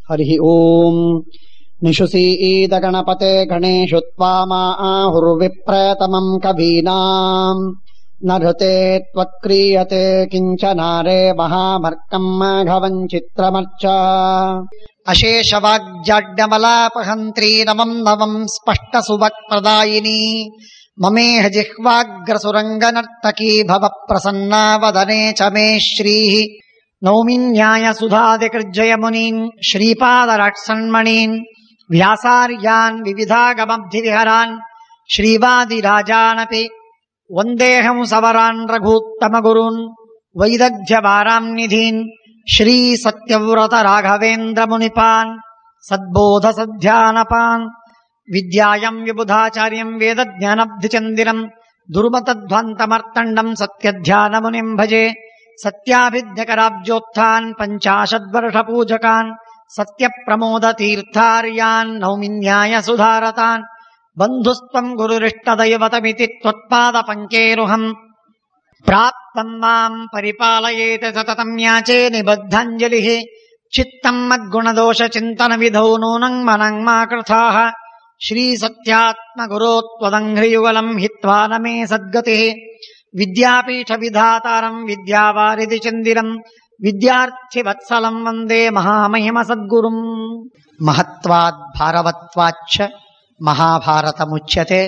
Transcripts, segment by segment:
ಹರಿ ಓಂ. ನಿಶುಸೀತ ಗಣಪತೆ ಗಣೇಶು ತ್ವಾಮಾಹುರ್ವಿಪ್ರತಮಂ ಕವೀನಾಂ ನೃತೆ ತ್ವಕ್ರಿಯತೆ ಕಿಂಚನಾರೇ ಮಹಾಮರ್ಕಂ ಮಾಘವಂ ಚಿತ್ರಮರ್ಚ. ಅಶೇಷವಾಗ್ಜಾಡ್ಯಮಲಾಪಹಂತ್ರೀ ನಮಂ ನವಂ ಸ್ಪಷ್ಟ ಸುವಕ್ಪ್ರದಾಯಿನಿ ಮಮೇಹ ಜಿಹ್ವಾಗ್ರಸುರಂಗನರ್ತಕೀ ಭವ ಪ್ರಸನ್ನಾ ವದನೆ ಚ ಮೇ ಶ್ರೀಃ. ನೌಮಿ ನ್ಯಾಯ ಸುಧಾದಿಕೃಜ್ಜಯ ಮುನೀನ್ ಶ್ರೀಪಾದರಾಟ್ಸನ್ಮಣೀನ್ ವ್ಯಾಸಾರ್ಯಾನ್ ವಿವಿಧಾಗಮಬ್ಧಿವಿಹರಾನ್ ಶ್ರೀವಾದಿರಾಜಾನಪಿ ವಂದೇಹಂ ಸವರಾನ್ ರಘೂತ್ತಮ ಗುರೂನ್ ವೈದಗ್ಧ್ಯವಾರಾಂ ನಿಧೀನ್ ಶ್ರೀ ಸತ್ಯವ್ರತ ರಾಘವೇಂದ್ರ ಮುನಿಪಾನ್ ಸದ್ಬೋಧ ಸಧ್ಯಾನಪಾನ್ ವಿದ್ಯಾಯಂ ವಿಬುಧಾಚಾರ್ಯಂ ವೇದಜ್ಞಾನಬ್ಧಿಚಂದಿರಂ ದುರ್ಮತಧ್ವಂತಮರ್ತಂಡಂ ಸತ್ಯಧ್ಯಾನ ಮುನಿಂ ಭಜೆ. ಸತ್ಯಾಭಿಧ್ಯಕರಾಬ್ಜೋತ್ಥಾನ್ ಪಂಚಾಶದ್ವರ್ಷ ಪೂಜಕಾನ್ ಸತ್ಯ ಪ್ರಮೋದ ತೀರ್ಥಾರ್ಯಾನ್ ನೌಮಿ ನ್ಯಾಯ ಸುಧಾರತಾನ್. ಬಂಧುಸ್ತ್ವಂ ಗುರುರಿಷ್ಟದೈವತಮಿತಿ ತ್ವತ್ಪಾದ ಪಂಕೇರುಹಂ ಪ್ರಾಪ್ತಂ ಮಾಂ ಪರಿಪಾಲಯೇತ ಸತತಂ ಯಾಚೇ ನಿಬದ್ಧಾಂಜಲಿಃ. ಚಿತ್ತಂ ಮದ್ಗುಣದೋಷ ಚಿಂತನ ವಿಧೌ ನೂನಂ ಮನಂ ಮಾ ಕೃತಾಃ. ಶ್ರೀ ಸತ್ಯಾತ್ಮ ಗುರೋ ತ್ವದಂಘ್ರಿಯುಗಲಂ ಹಿತ್ವಾ ನ ಮೇ ಸದ್ಗತಿಃ. ವಿದ್ಯಾಪೀಠ ವಿಧಾತಾರಂ ವಿದ್ಯಾವಾರಿಧಿ ಚಂದಿರಂ ವಿದ್ಯಾರ್ಥಿ ವತ್ಸಲಂ ವಂದೇ ಮಹಾಮಹಿಮ ಸದ್ಗುರುಂ. ಮಹತ್ವಾದ್ ಭಾರವತ್ವಾಚ್ಚ ಮಹಾಭಾರತ ಮುಚ್ಯತೆ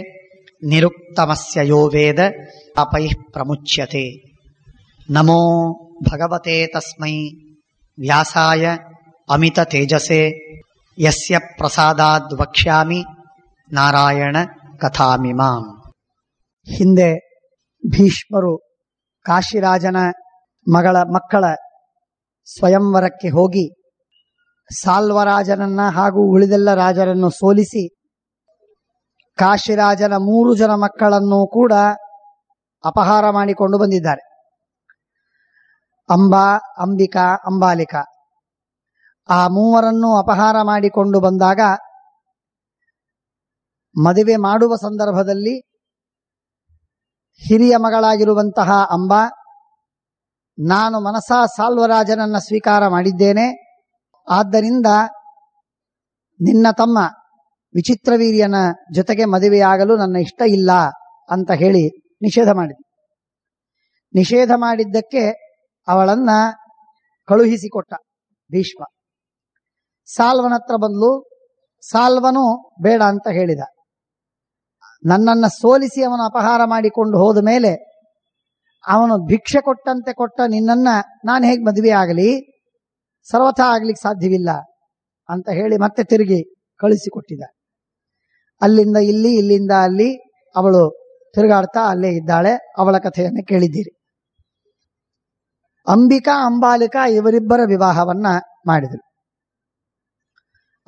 ನಿರುಕ್ತಮಸ್ಯ ಯೋ ವೇದ ಅಪೈಃ ಪ್ರಮುಚ್ಯತೆ. ನಮೋ ಭಗವತೆ ತಸ್ಮೈ ವ್ಯಾಸಾಯ ಅಮಿತ ತೇಜಸೆ ಯಸ್ಯ ಪ್ರಸಾದಾದ್ ವಕ್ಷ್ಯಾಮಿ ನಾರಾಯಣ ಕಥಾಮಿಮಾಂ. ಹಿಂದೆ ಭೀಷ್ಮರು ಕಾಶಿರಾಜನ ಮಕ್ಕಳ ಸ್ವಯಂವರಕ್ಕೆ ಹೋಗಿ ಸಾಲ್ವರಾಜನನ್ನ ಹಾಗೂ ಉಳಿದೆಲ್ಲ ರಾಜರನ್ನು ಸೋಲಿಸಿ ಕಾಶಿರಾಜನ 3 ಜನ ಮಕ್ಕಳನ್ನು ಕೂಡ ಅಪಹಾರ ಮಾಡಿಕೊಂಡು ಬಂದಿದ್ದಾರೆ. ಅಂಬಾ, ಅಂಬಿಕಾ, ಅಂಬಾಲಿಕಾ ಆ 3 ಅಪಹಾರ ಮಾಡಿಕೊಂಡು ಬಂದಾಗ ಮದುವೆ ಮಾಡುವ ಸಂದರ್ಭದಲ್ಲಿ ಹಿರಿಯ ಮಗಳಾಗಿರುವಂತಹ ಅಂಬಾ, ನಾನು ಮನಸಾ ಸಾಲ್ವರಾಜನನ್ನ ಸ್ವೀಕಾರ ಮಾಡಿದ್ದೇನೆ, ಆದ್ದರಿಂದ ನಿನ್ನ ತಮ್ಮ ವಿಚಿತ್ರವೀರ್ಯನ ಜೊತೆಗೆ ಮದುವೆಯಾಗಲು ನನ್ನ ಇಷ್ಟ ಇಲ್ಲ ಅಂತ ಹೇಳಿ ನಿಷೇಧ ಮಾಡಿದ. ನಿಷೇಧ ಮಾಡಿದ್ದಕ್ಕೆ ಅವಳನ್ನ ಕಳುಹಿಸಿಕೊಟ್ಟ ಭೀಷ್ಮ. ಸಾಲ್ವನತ್ರ ಬಂದ್ಲು. ಸಾಲ್ವನು ಬೇಡ ಅಂತ ಹೇಳಿದ. ನನ್ನನ್ನು ಸೋಲಿಸಿ ಅವನು ಅಪಹಾರ ಮಾಡಿಕೊಂಡು ಹೋದ ಮೇಲೆ ಅವನು ಭಿಕ್ಷೆ ಕೊಟ್ಟಂತೆ ಕೊಟ್ಟ ನಿನ್ನನ್ನ ನಾನು ಹೇಗೆ ಮದುವೆ ಆಗಲಿ, ಸರ್ವಥಾ ಆಗ್ಲಿಕ್ಕೆ ಸಾಧ್ಯವಿಲ್ಲ ಅಂತ ಹೇಳಿ ಮತ್ತೆ ತಿರುಗಿ ಕಳಿಸಿಕೊಟ್ಟಿದ. ಅಲ್ಲಿಂದ ಇಲ್ಲಿ, ಇಲ್ಲಿಂದ ಅಲ್ಲಿ ಅವಳು ತಿರುಗಾಡ್ತಾ ಅಲ್ಲೇ ಇದ್ದಾಳೆ. ಅವಳ ಕಥೆಯನ್ನು ಕೇಳಿದ್ದೀರಿ. ಅಂಬಿಕಾ, ಅಂಬಾಲಿಕಾ ಇವರಿಬ್ಬರ ವಿವಾಹವನ್ನ ಮಾಡಿದರು.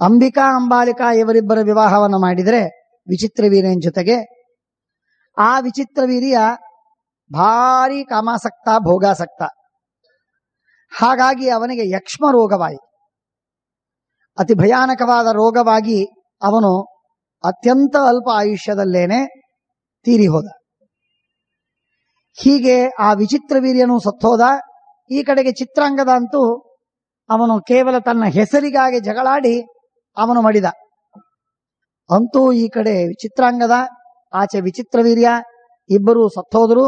ಅಂಬಿಕಾ, ಅಂಬಾಲಿಕಾ ಇವರಿಬ್ಬರ ವಿವಾಹವನ್ನು ಮಾಡಿದರೆ ವಿಚಿತ್ರವೀರ್ಯನ ಜೊತೆಗೆ ಆ ವಿಚಿತ್ರವೀರ್ಯ ಭಾರಿ ಕಾಮಾಸಕ್ತ, ಭೋಗಾಸಕ್ತ. ಹಾಗಾಗಿ ಅವನಿಗೆ ಯಕ್ಷ್ಮ ರೋಗವಾಯಿತು. ಅತಿ ಭಯಾನಕವಾದ ರೋಗವಾಗಿ ಅವನು ಅತ್ಯಂತ ಅಲ್ಪ ಆಯುಷ್ಯದಲ್ಲೇನೆ ತೀರಿ ಹೋದ. ಹೀಗೆ ಆ ವಿಚಿತ್ರವೀರ್ಯನು ಸತ್ತೋದ. ಈ ಕಡೆಗೆ ಚಿತ್ರಾಂಗದ ಅಂತೂ ಅವನು ಕೇವಲ ತನ್ನ ಹೆಸರಿಗಾಗಿ ಜಗಳಾಡಿ ಅವನು ಮಡಿದ. ಅಂತೂ ಈ ಕಡೆ ಚಿತ್ರಾಂಗದ, ಆಚೆ ವಿಚಿತ್ರವೀರ್ಯ ಇಬ್ಬರು ಸತ್ತೋದ್ರು.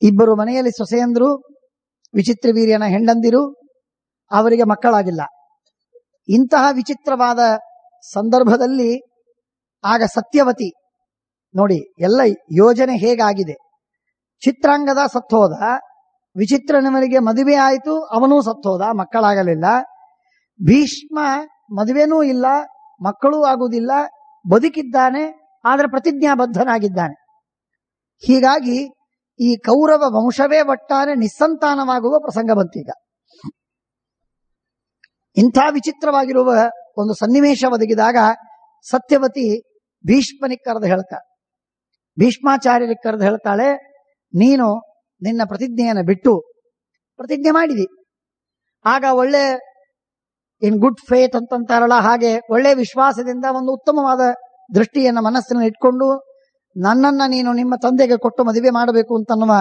ಇಬ್ಬರು ಮನೆಯಲ್ಲಿ ಸೊಸೆಯಂದ್ರು, ವಿಚಿತ್ರವೀರ್ಯನ ಹೆಂಡಂದಿರು, ಅವರಿಗೆ ಮಕ್ಕಳಾಗಿಲ್ಲ. ಇಂತಹ ವಿಚಿತ್ರವಾದ ಸಂದರ್ಭದಲ್ಲಿ ಆಗ ಸತ್ಯವತಿ ನೋಡಿ ಎಲ್ಲ ಯೋಜನೆ ಹೇಗಾಗಿದೆ. ಚಿತ್ರಾಂಗದ ಸತ್ತೋದ, ವಿಚಿತ್ರನವರಿಗೆ ಮದುವೆ ಆಯಿತು, ಅವನೂ ಸತ್ತೋದ, ಮಕ್ಕಳಾಗಲಿಲ್ಲ. ಭೀಷ್ಮ ಮದುವೆನೂ ಇಲ್ಲ, ಮಕ್ಕಳೂ ಆಗುವುದಿಲ್ಲ, ಬದುಕಿದ್ದಾನೆ, ಆದರೆ ಪ್ರತಿಜ್ಞಾಬದ್ಧನಾಗಿದ್ದಾನೆ. ಹೀಗಾಗಿ ಈ ಕೌರವ ವಂಶವೇ ಒಟ್ಟಾರೆ ನಿಸ್ಸಂತಾನವಾಗುವ ಪ್ರಸಂಗ ಬಂತೀಗ. ಇಂಥ ವಿಚಿತ್ರವಾಗಿರುವ ಒಂದು ಸನ್ನಿವೇಶ ಒದಗಿದಾಗ ಸತ್ಯವತಿ ಭೀಷ್ಮನಿಗೆ ಕರೆದು ಹೇಳ್ತಾಳೆ, ಭೀಷ್ಮಾಚಾರ್ಯರಿಗೆ ಕರೆದು ಹೇಳ್ತಾಳೆ, ನೀನು ನಿನ್ನ ಪ್ರತಿಜ್ಞೆಯನ್ನು ಬಿಟ್ಟು ಪ್ರತಿಜ್ಞೆ ಮಾಡಿದಿ. ಆಗ ಒಳ್ಳೆ ಇನ್ ಗುಡ್ ಫೇತ್ ಅಂತಂತಾರಲ್ಲ, ಹಾಗೆ ಒಳ್ಳೆ ವಿಶ್ವಾಸದಿಂದ ಒಂದು ಉತ್ತಮವಾದ ದೃಷ್ಟಿಯನ್ನು ಮನಸ್ಸಿನಲ್ಲಿ ಇಟ್ಕೊಂಡು ನನ್ನನ್ನ ನೀನು ನಿಮ್ಮ ತಂದೆಗೆ ಕೊಟ್ಟು ಮದುವೆ ಮಾಡಬೇಕು ಅಂತನ್ನುವ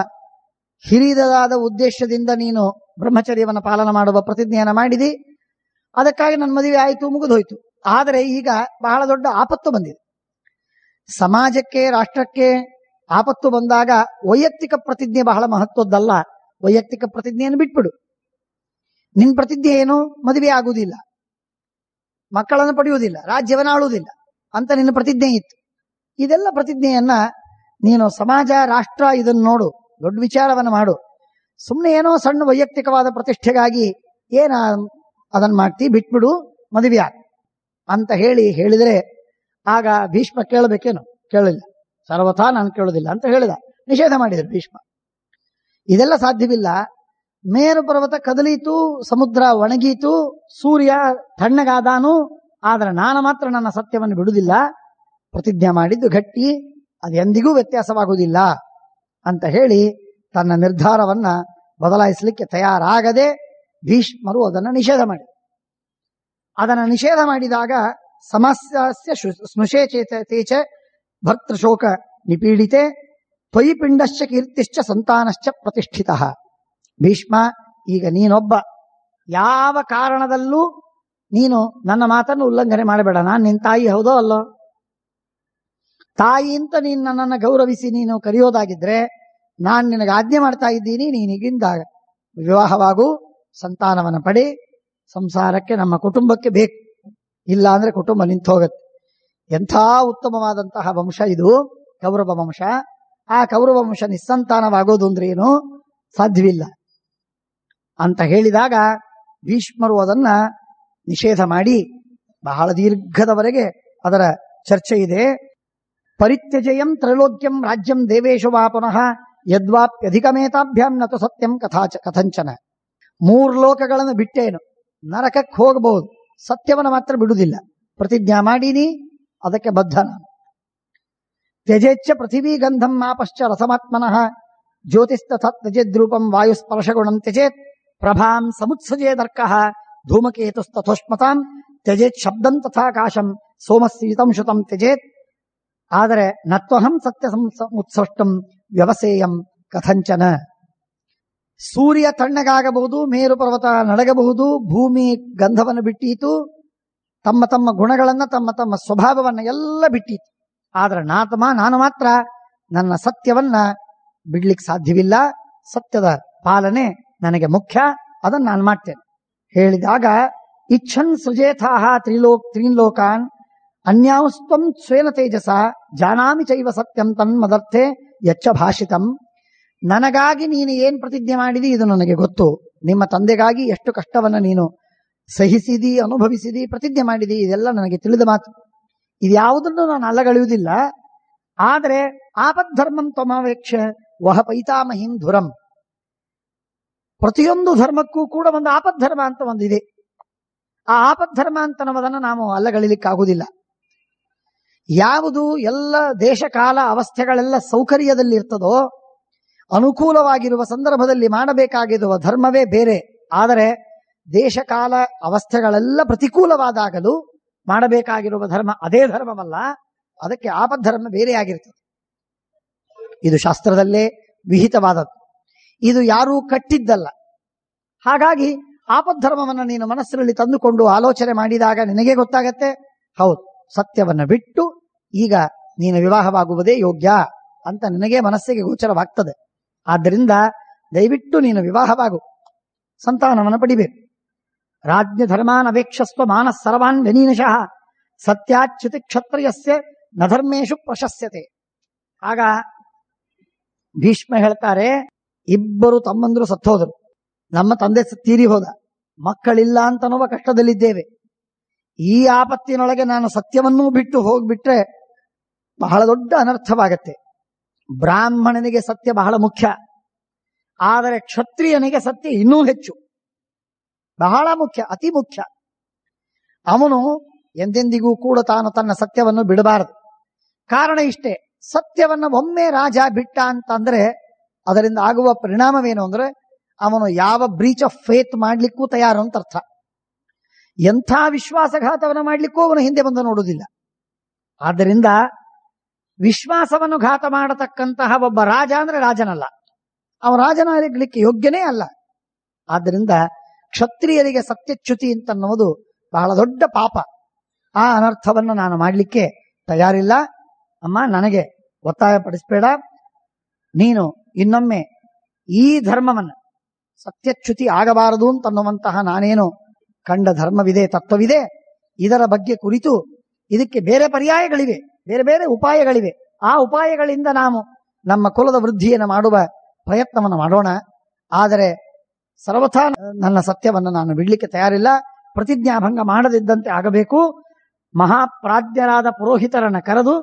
ಹಿರಿದಾದ ಉದ್ದೇಶದಿಂದ ನೀನು ಬ್ರಹ್ಮಚರ್ಯವನ್ನು ಪಾಲನ ಮಾಡುವ ಪ್ರತಿಜ್ಞೆಯನ್ನು ಮಾಡಿದಿ. ಅದಕ್ಕಾಗಿ ನನ್ನ ಮದುವೆ ಆಯಿತು, ಮುಗಿದೋಯ್ತು. ಆದರೆ ಈಗ ಬಹಳ ದೊಡ್ಡ ಆಪತ್ತು ಬಂದಿದೆ. ಸಮಾಜಕ್ಕೆ, ರಾಷ್ಟ್ರಕ್ಕೆ ಆಪತ್ತು ಬಂದಾಗ ವೈಯಕ್ತಿಕ ಪ್ರತಿಜ್ಞೆ ಬಹಳ ಮಹತ್ವದ್ದಲ್ಲ. ವೈಯಕ್ತಿಕ ಪ್ರತಿಜ್ಞೆಯನ್ನು ಬಿಟ್ಬಿಡು. ನಿನ್ ಪ್ರತಿಜ್ಞೆ ಏನು? ಮದುವೆ ಆಗುವುದಿಲ್ಲ, ಮಕ್ಕಳನ್ನು ಪಡೆಯುವುದಿಲ್ಲ, ರಾಜ್ಯವನ್ನು ಆಳುವುದಿಲ್ಲ ಅಂತ ನಿನ್ನ ಪ್ರತಿಜ್ಞೆ ಇತ್ತು. ಇದೆಲ್ಲ ಪ್ರತಿಜ್ಞೆಯನ್ನ ನೀನು ಸಮಾಜ, ರಾಷ್ಟ್ರ ಇದನ್ನು ನೋಡು, ದೊಡ್ಡ ವಿಚಾರವನ್ನು ಮಾಡು. ಸುಮ್ಮನೆ ಏನೋ ಸಣ್ಣ ವೈಯಕ್ತಿಕವಾದ ಪ್ರತಿಷ್ಠೆಗಾಗಿ ಅದನ್ನು ಮಾಡ್ತಿ, ಬಿಟ್ಬಿಡು, ಮದುವೆ ಅಂತ ಹೇಳಿದರೆ ಆಗ ಭೀಷ್ಮ ಕೇಳಬೇಕೇನು? ಕೇಳಲಿಲ್ಲ. ಸರ್ವಥಾ ನಾನು ಕೇಳೋದಿಲ್ಲ ಅಂತ ಹೇಳಿದ, ನಿಷೇಧ ಮಾಡಿದರು ಭೀಷ್ಮ. ಇದೆಲ್ಲ ಸಾಧ್ಯವಿಲ್ಲ. ಮೇರು ಪರ್ವತ ಕದಲೀತು, ಸಮುದ್ರ ಒಣಗೀತು, ಸೂರ್ಯ ತಣ್ಣಗಾದಾನು, ಆದರೆ ನಾನು ಮಾತ್ರ ನನ್ನ ಸತ್ಯವನ್ನು ಬಿಡುವುದಿಲ್ಲ. ಪ್ರತಿಜ್ಞೆ ಮಾಡಿದ್ದು ಗಟ್ಟಿ, ಅದು ಎಂದಿಗೂ ವ್ಯತ್ಯಾಸವಾಗುವುದಿಲ್ಲ ಅಂತ ಹೇಳಿ ತನ್ನ ನಿರ್ಧಾರವನ್ನ ಬದಲಾಯಿಸಲಿಕ್ಕೆ ತಯಾರಾಗದೆ ಭೀಷ್ಮರು ಅದನ್ನು ನಿಷೇಧ ಮಾಡಿ. ಅದನ್ನು ನಿಷೇಧ ಮಾಡಿದಾಗ ಸಮಸ್ಯೆ ಸ್ನುಷೇ ಚೇತೇಚ ಭರ್ತೃಶೋಕ ನಿಪೀಡಿತೆ ತ್ವಯಿ ಪಿಂಡಶ್ಚ ಕೀರ್ತಿಶ್ಚ ಸಂತಾನಶ್ಚ ಪ್ರತಿಷ್ಠಿತ. ಭೀಷ್ಮ, ಈಗ ನೀನೊಬ್ಬ, ಯಾವ ಕಾರಣದಲ್ಲೂ ನೀನು ನನ್ನ ಮಾತನ್ನು ಉಲ್ಲಂಘನೆ ಮಾಡಬೇಡ. ನಾನು ನಿನ್ನ ತಾಯಿ ಹೌದೋ ಅಲ್ಲೋ? ತಾಯಿ ಅಂತ ನೀನು ನನ್ನನ್ನು ಗೌರವಿಸಿ ನೀನು ಕರೆಯೋದಾಗಿದ್ರೆ ನಾನು ನಿನಗೆ ಆಜ್ಞೆ ಮಾಡ್ತಾ ಇದ್ದೀನಿ, ನೀನಿಗಿಂದ ವಿವಾಹವಾಗು, ಸಂತಾನವನ್ನು ಪಡಿ, ಸಂಸಾರಕ್ಕೆ ನಮ್ಮ ಕುಟುಂಬಕ್ಕೆ ಬೇಕು, ಇಲ್ಲ ಅಂದ್ರೆ ಕುಟುಂಬ ನಿಂತು ಹೋಗುತ್ತೆ. ಎಂಥ ಉತ್ತಮವಾದಂತಹ ವಂಶ ಇದು, ಕೌರವ ವಂಶ. ಆ ಕೌರವ ವಂಶ ನಿಸ್ಸಂತಾನವಾಗೋದು ಅಂದ್ರೆ ಏನು? ಸಾಧ್ಯವಿಲ್ಲ ಅಂತ ಹೇಳಿದಾಗ ಭೀಷ್ಮರು ಅದನ್ನ ನಿಷೇಧ ಮಾಡಿ ಬಹಳ ದೀರ್ಘದವರೆಗೆ ಅದರ ಚರ್ಚೆ ಇದೆ. ಪರಿತ್ಯಜಯಂ ತ್ರೈಲೋಕ್ಯಂ ರಾಜ್ಯಂ ದೇವೇಶು ವಾ ಪುನಃ ಯದ್ವಾಪ್ಯಧಿಕಮೇತಾಭ್ಯಾಂ ನತು ಸತ್ಯಂ ಕಥಂಚನ. 3 ಲೋಕಗಳನ್ನು ಬಿಟ್ಟೇನು, ನರಕಕ್ಕೆ ಹೋಗಬಹುದು, ಸತ್ಯವನ್ನು ಮಾತ್ರ ಬಿಡುವುದಿಲ್ಲ. ಪ್ರತಿಜ್ಞಾ ಮಾಡೀನಿ, ಅದಕ್ಕೆ ಬದ್ಧ ನಾನು. ತ್ಯಜೇಚ್ಛ ಪೃಥಿವೀ ಗಂಧಂ ಮಾಪಶ್ಚ ರಸಮಾತ್ಮನಃ ಜ್ಯೋತಿಸ್ತಥ ತ್ಯಜೇದ್ರೂಪಂ ವಾಯುಸ್ಪರ್ಶಗುಣಂ ತ್ಯಜೇತ್ ಪ್ರಭಾಂ ಸಮುತ್ಸಜೇದರ್ಕಃ ಧೂಮಕೇತುಸ್ತಥೋಷ್ಮತಾಂ ತ್ಯಜೇತ್ ಶಬ್ದಂ ತಥಾಕಾಶಂ ಸೋಮಸ್ಸೀತಂ ಶುತಂ ತ್ಯಜೇತ್. ಆದರೆ ನತ್ವಹಂ ಸತ್ಯ ಉತ್ಸಷ್ಟಂ ವ್ಯವಸೇಯಂ ಕಥಂಚನ. ಸೂರ್ಯ ತಣ್ಣಗಾಗಬಹುದು, ಮೇರು ಪರ್ವತ ನಡಗಬಹುದು, ಭೂಮಿ ಗಂಧವನ್ನು ಬಿಟ್ಟೀತು, ತಮ್ಮ ತಮ್ಮ ಗುಣಗಳನ್ನ, ತಮ್ಮ ತಮ್ಮ ಸ್ವಭಾವವನ್ನ ಎಲ್ಲ ಬಿಟ್ಟೀತು. ಆದ್ರೆ ನಾನು ಮಾತ್ರ ನನ್ನ ಸತ್ಯವನ್ನ ಬಿಡ್ಲಿಕ್ಕೆ ಸಾಧ್ಯವಿಲ್ಲ. ಸತ್ಯದ ಪಾಲನೆ ನನಗೆ ಮುಖ್ಯ, ಅದನ್ನು ನಾನು ಮಾಡ್ತೇನೆ ಹೇಳಿದಾಗ ಇಚ್ಛನ್ ಸೃಜೇಥಾಹ ತ್ರೀನ್ಲೋಕಾನ್ ಅನ್ಯಾಸ್ತಂ ಸ್ವೇನ ತೇಜಸ ಜಾನಾಮಿ ಚೈವ ಸತ್ಯಂ ತನ್ಮದರ್ಥೆ ಯಚ್ಚ ಭಾಷಿತಂ. ನನಗಾಗಿ ನೀನು ಏನ್ ಪ್ರತಿಜ್ಞೆ ಮಾಡಿದಿ ಇದು ನನಗೆ ಗೊತ್ತು. ನಿಮ್ಮ ತಂದೆಗಾಗಿ ಎಷ್ಟು ಕಷ್ಟವನ್ನು ನೀನು ಸಹಿಸಿದಿ, ಅನುಭವಿಸಿದಿ, ಪ್ರತಿಜ್ಞೆ ಮಾಡಿದಿ, ಇದೆಲ್ಲ ನನಗೆ ತಿಳಿದ ಮಾತು. ಇದ್ಯಾವುದನ್ನು ನಾನು ಅಲ್ಲಗಳೆಯುವುದಿಲ್ಲ. ಆದರೆ ಆಪದ್ಧರ್ಮಂ ತ್ವಮಾವೇಕ್ಷ ವಹ ಪೈತಾಮಹಿಂ ಧುರಂ. ಪ್ರತಿಯೊಂದು ಧರ್ಮಕ್ಕೂ ಕೂಡ ಒಂದು ಆಪದ್ಧರ್ಮ ಅಂತ ಒಂದಿದೆ. ಆ ಆಪದ್ಧರ್ಮ ಅಂತ ಅನ್ನೋದನ್ನು ನಾವು ಅಲ್ಲಗಳಿಲಿಕ್ಕಾಗುವುದಿಲ್ಲ. ಯಾವುದು ಎಲ್ಲ ದೇಶ ಕಾಲ ಅವಸ್ಥೆಗಳೆಲ್ಲ ಸೌಕರ್ಯದಲ್ಲಿ ಇರ್ತದೋ, ಅನುಕೂಲವಾಗಿರುವ ಸಂದರ್ಭದಲ್ಲಿ ಮಾಡಬೇಕಾಗಿರುವ ಧರ್ಮವೇ ಬೇರೆ. ಆದರೆ ದೇಶಕಾಲ ಅವಸ್ಥೆಗಳೆಲ್ಲ ಪ್ರತಿಕೂಲವಾದಾಗಲೂ ಮಾಡಬೇಕಾಗಿರುವ ಧರ್ಮ ಅದೇ ಧರ್ಮವಲ್ಲ, ಅದಕ್ಕೆ ಆಪದ್ಧರ್ಮ ಬೇರೆಯಾಗಿರ್ತದೆ. ಇದು ಶಾಸ್ತ್ರದಲ್ಲೇ ವಿಹಿತವಾದದ್ದು, ಇದು ಯಾರೂ ಕಟ್ಟಿದ್ದಲ್ಲ. ಹಾಗಾಗಿ ಆಪದ್ಧರ್ಮವನ್ನು ನೀನು ಮನಸ್ಸಿನಲ್ಲಿ ತಂದುಕೊಂಡು ಆಲೋಚನೆ ಮಾಡಿದಾಗ ನಿನಗೆ ಗೊತ್ತಾಗತ್ತೆ, ಹೌದು, ಸತ್ಯವನ್ನು ಬಿಟ್ಟು ಈಗ ನೀನು ವಿವಾಹವಾಗುವುದೇ ಯೋಗ್ಯ ಅಂತ ನಿನಗೆ ಮನಸ್ಸಿಗೆ ಗೋಚರವಾಗ್ತದೆ. ಆದ್ದರಿಂದ ದಯವಿಟ್ಟು ನೀನು ವಿವಾಹವಾಗು, ಸಂತಾನವನ್ನು ಪಡಿಬೇಕು. ರಾಜ್ಯ ಧರ್ಮಾನ್ ಅವೇಕ್ಷಸ್ವ ಮಾನಸ್ ಸರ್ವಾನ್ ವ್ಯನೀನಶಃ ಸತ್ಯಾಚ್ಯುತಿ ಕ್ಷತ್ರಿಯಸ್ಯ ನ ಧರ್ಮೇಶು ಪ್ರಶಸ್ಯತೆ. ಆಗ ಭೀಷ್ಮ ಹೇಳ್ತಾರೆ, ಇಬ್ಬರು ತಮ್ಮಂದ್ರು ಸತ್ತೋದರು, ನಮ್ಮ ತಂದೆ ತೀರಿ ಹೋದ, ಮಕ್ಕಳಿಲ್ಲ ಅಂತನ್ನುವ ಕಷ್ಟದಲ್ಲಿದ್ದೇವೆ. ಈ ಆಪತ್ತಿನೊಳಗೆ ನಾನು ಸತ್ಯವನ್ನೂ ಬಿಟ್ಟು ಹೋಗ್ಬಿಟ್ರೆ ಬಹಳ ದೊಡ್ಡ ಅನರ್ಥವಾಗತ್ತೆ. ಬ್ರಾಹ್ಮಣನಿಗೆ ಸತ್ಯ ಬಹಳ ಮುಖ್ಯ, ಆದರೆ ಕ್ಷತ್ರಿಯನಿಗೆ ಸತ್ಯ ಇನ್ನೂ ಹೆಚ್ಚು, ಬಹಳ ಮುಖ್ಯ, ಅತಿ ಮುಖ್ಯ. ಅವನು ಎಂದೆಂದಿಗೂ ಕೂಡ ತಾನು ತನ್ನ ಸತ್ಯವನ್ನು ಬಿಡಬಾರದು. ಕಾರಣ ಇಷ್ಟೇ, ಸತ್ಯವನ್ನ ಒಮ್ಮೆ ರಾಜ ಬಿಟ್ಟ ಅಂತಂದ್ರೆ ಅದರಿಂದ ಆಗುವ ಪರಿಣಾಮವೇನು ಅಂದ್ರೆ ಅವನು ಯಾವ ಬ್ರೀಚ್ ಆಫ್ ಫೇತ್ ಮಾಡ್ಲಿಕ್ಕೂ ತಯಾರು ಅಂತ ಅರ್ಥ. ಎಂಥ ವಿಶ್ವಾಸಘಾತವನ್ನು ಮಾಡ್ಲಿಕ್ಕೂ ಅವನು ಹಿಂದೆ ಬಂದು ನೋಡುವುದಿಲ್ಲ. ಆದ್ದರಿಂದ ವಿಶ್ವಾಸವನ್ನು ಘಾತ ಮಾಡತಕ್ಕಂತಹ ಒಬ್ಬ ರಾಜ ಅಂದ್ರೆ ರಾಜನಲ್ಲ, ಅವ ರಾಜನಾಗಲಿಕ್ಕೆ ಯೋಗ್ಯನೇ ಅಲ್ಲ. ಆದ್ದರಿಂದ ಕ್ಷತ್ರಿಯರಿಗೆ ಸತ್ಯಚ್ಯುತಿ ಅಂತನ್ನುವುದು ಬಹಳ ದೊಡ್ಡ ಪಾಪ. ಆ ಅನರ್ಥವನ್ನು ನಾನು ಮಾಡಲಿಕ್ಕೆ ತಯಾರಿಲ್ಲ. ಅಮ್ಮ, ನನಗೆ ಒತ್ತಾಯ ಪಡಿಸಬೇಡ. ನೀನು ಇನ್ನೊಮ್ಮೆ ಈ ಧರ್ಮವನ್ನು ಸತ್ಯಚ್ಯುತಿ ಆಗಬಾರದು ಅಂತನ್ನುವಂತಹ ನಾನೇನು ಕಂಡ ಧರ್ಮವಿದೆ, ತತ್ವವಿದೆ. ಇದರ ಬಗ್ಗೆ ಕುರಿತು ಇದಕ್ಕೆ ಬೇರೆ ಪರ್ಯಾಯಗಳಿವೆ, ಬೇರೆ ಬೇರೆ ಉಪಾಯಗಳಿವೆ. ಆ ಉಪಾಯಗಳಿಂದ ನಾವು ನಮ್ಮ ಕುಲದ ವೃದ್ಧಿಯನ್ನು ಮಾಡುವ ಪ್ರಯತ್ನವನ್ನು ಮಾಡೋಣ. ಆದರೆ ಸರ್ವಥಾ ನನ್ನ ಸತ್ಯವನ್ನು ನಾನು ಬಿಡಲಿಕ್ಕೆ ತಯಾರಿಲ್ಲ. ಪ್ರತಿಜ್ಞಾಭಂಗ ಮಾಡದಿದ್ದಂತೆ ಆಗಬೇಕು. ಮಹಾಪ್ರಾಜ್ಞರಾದ ಪುರೋಹಿತರನ್ನು ಕರೆದು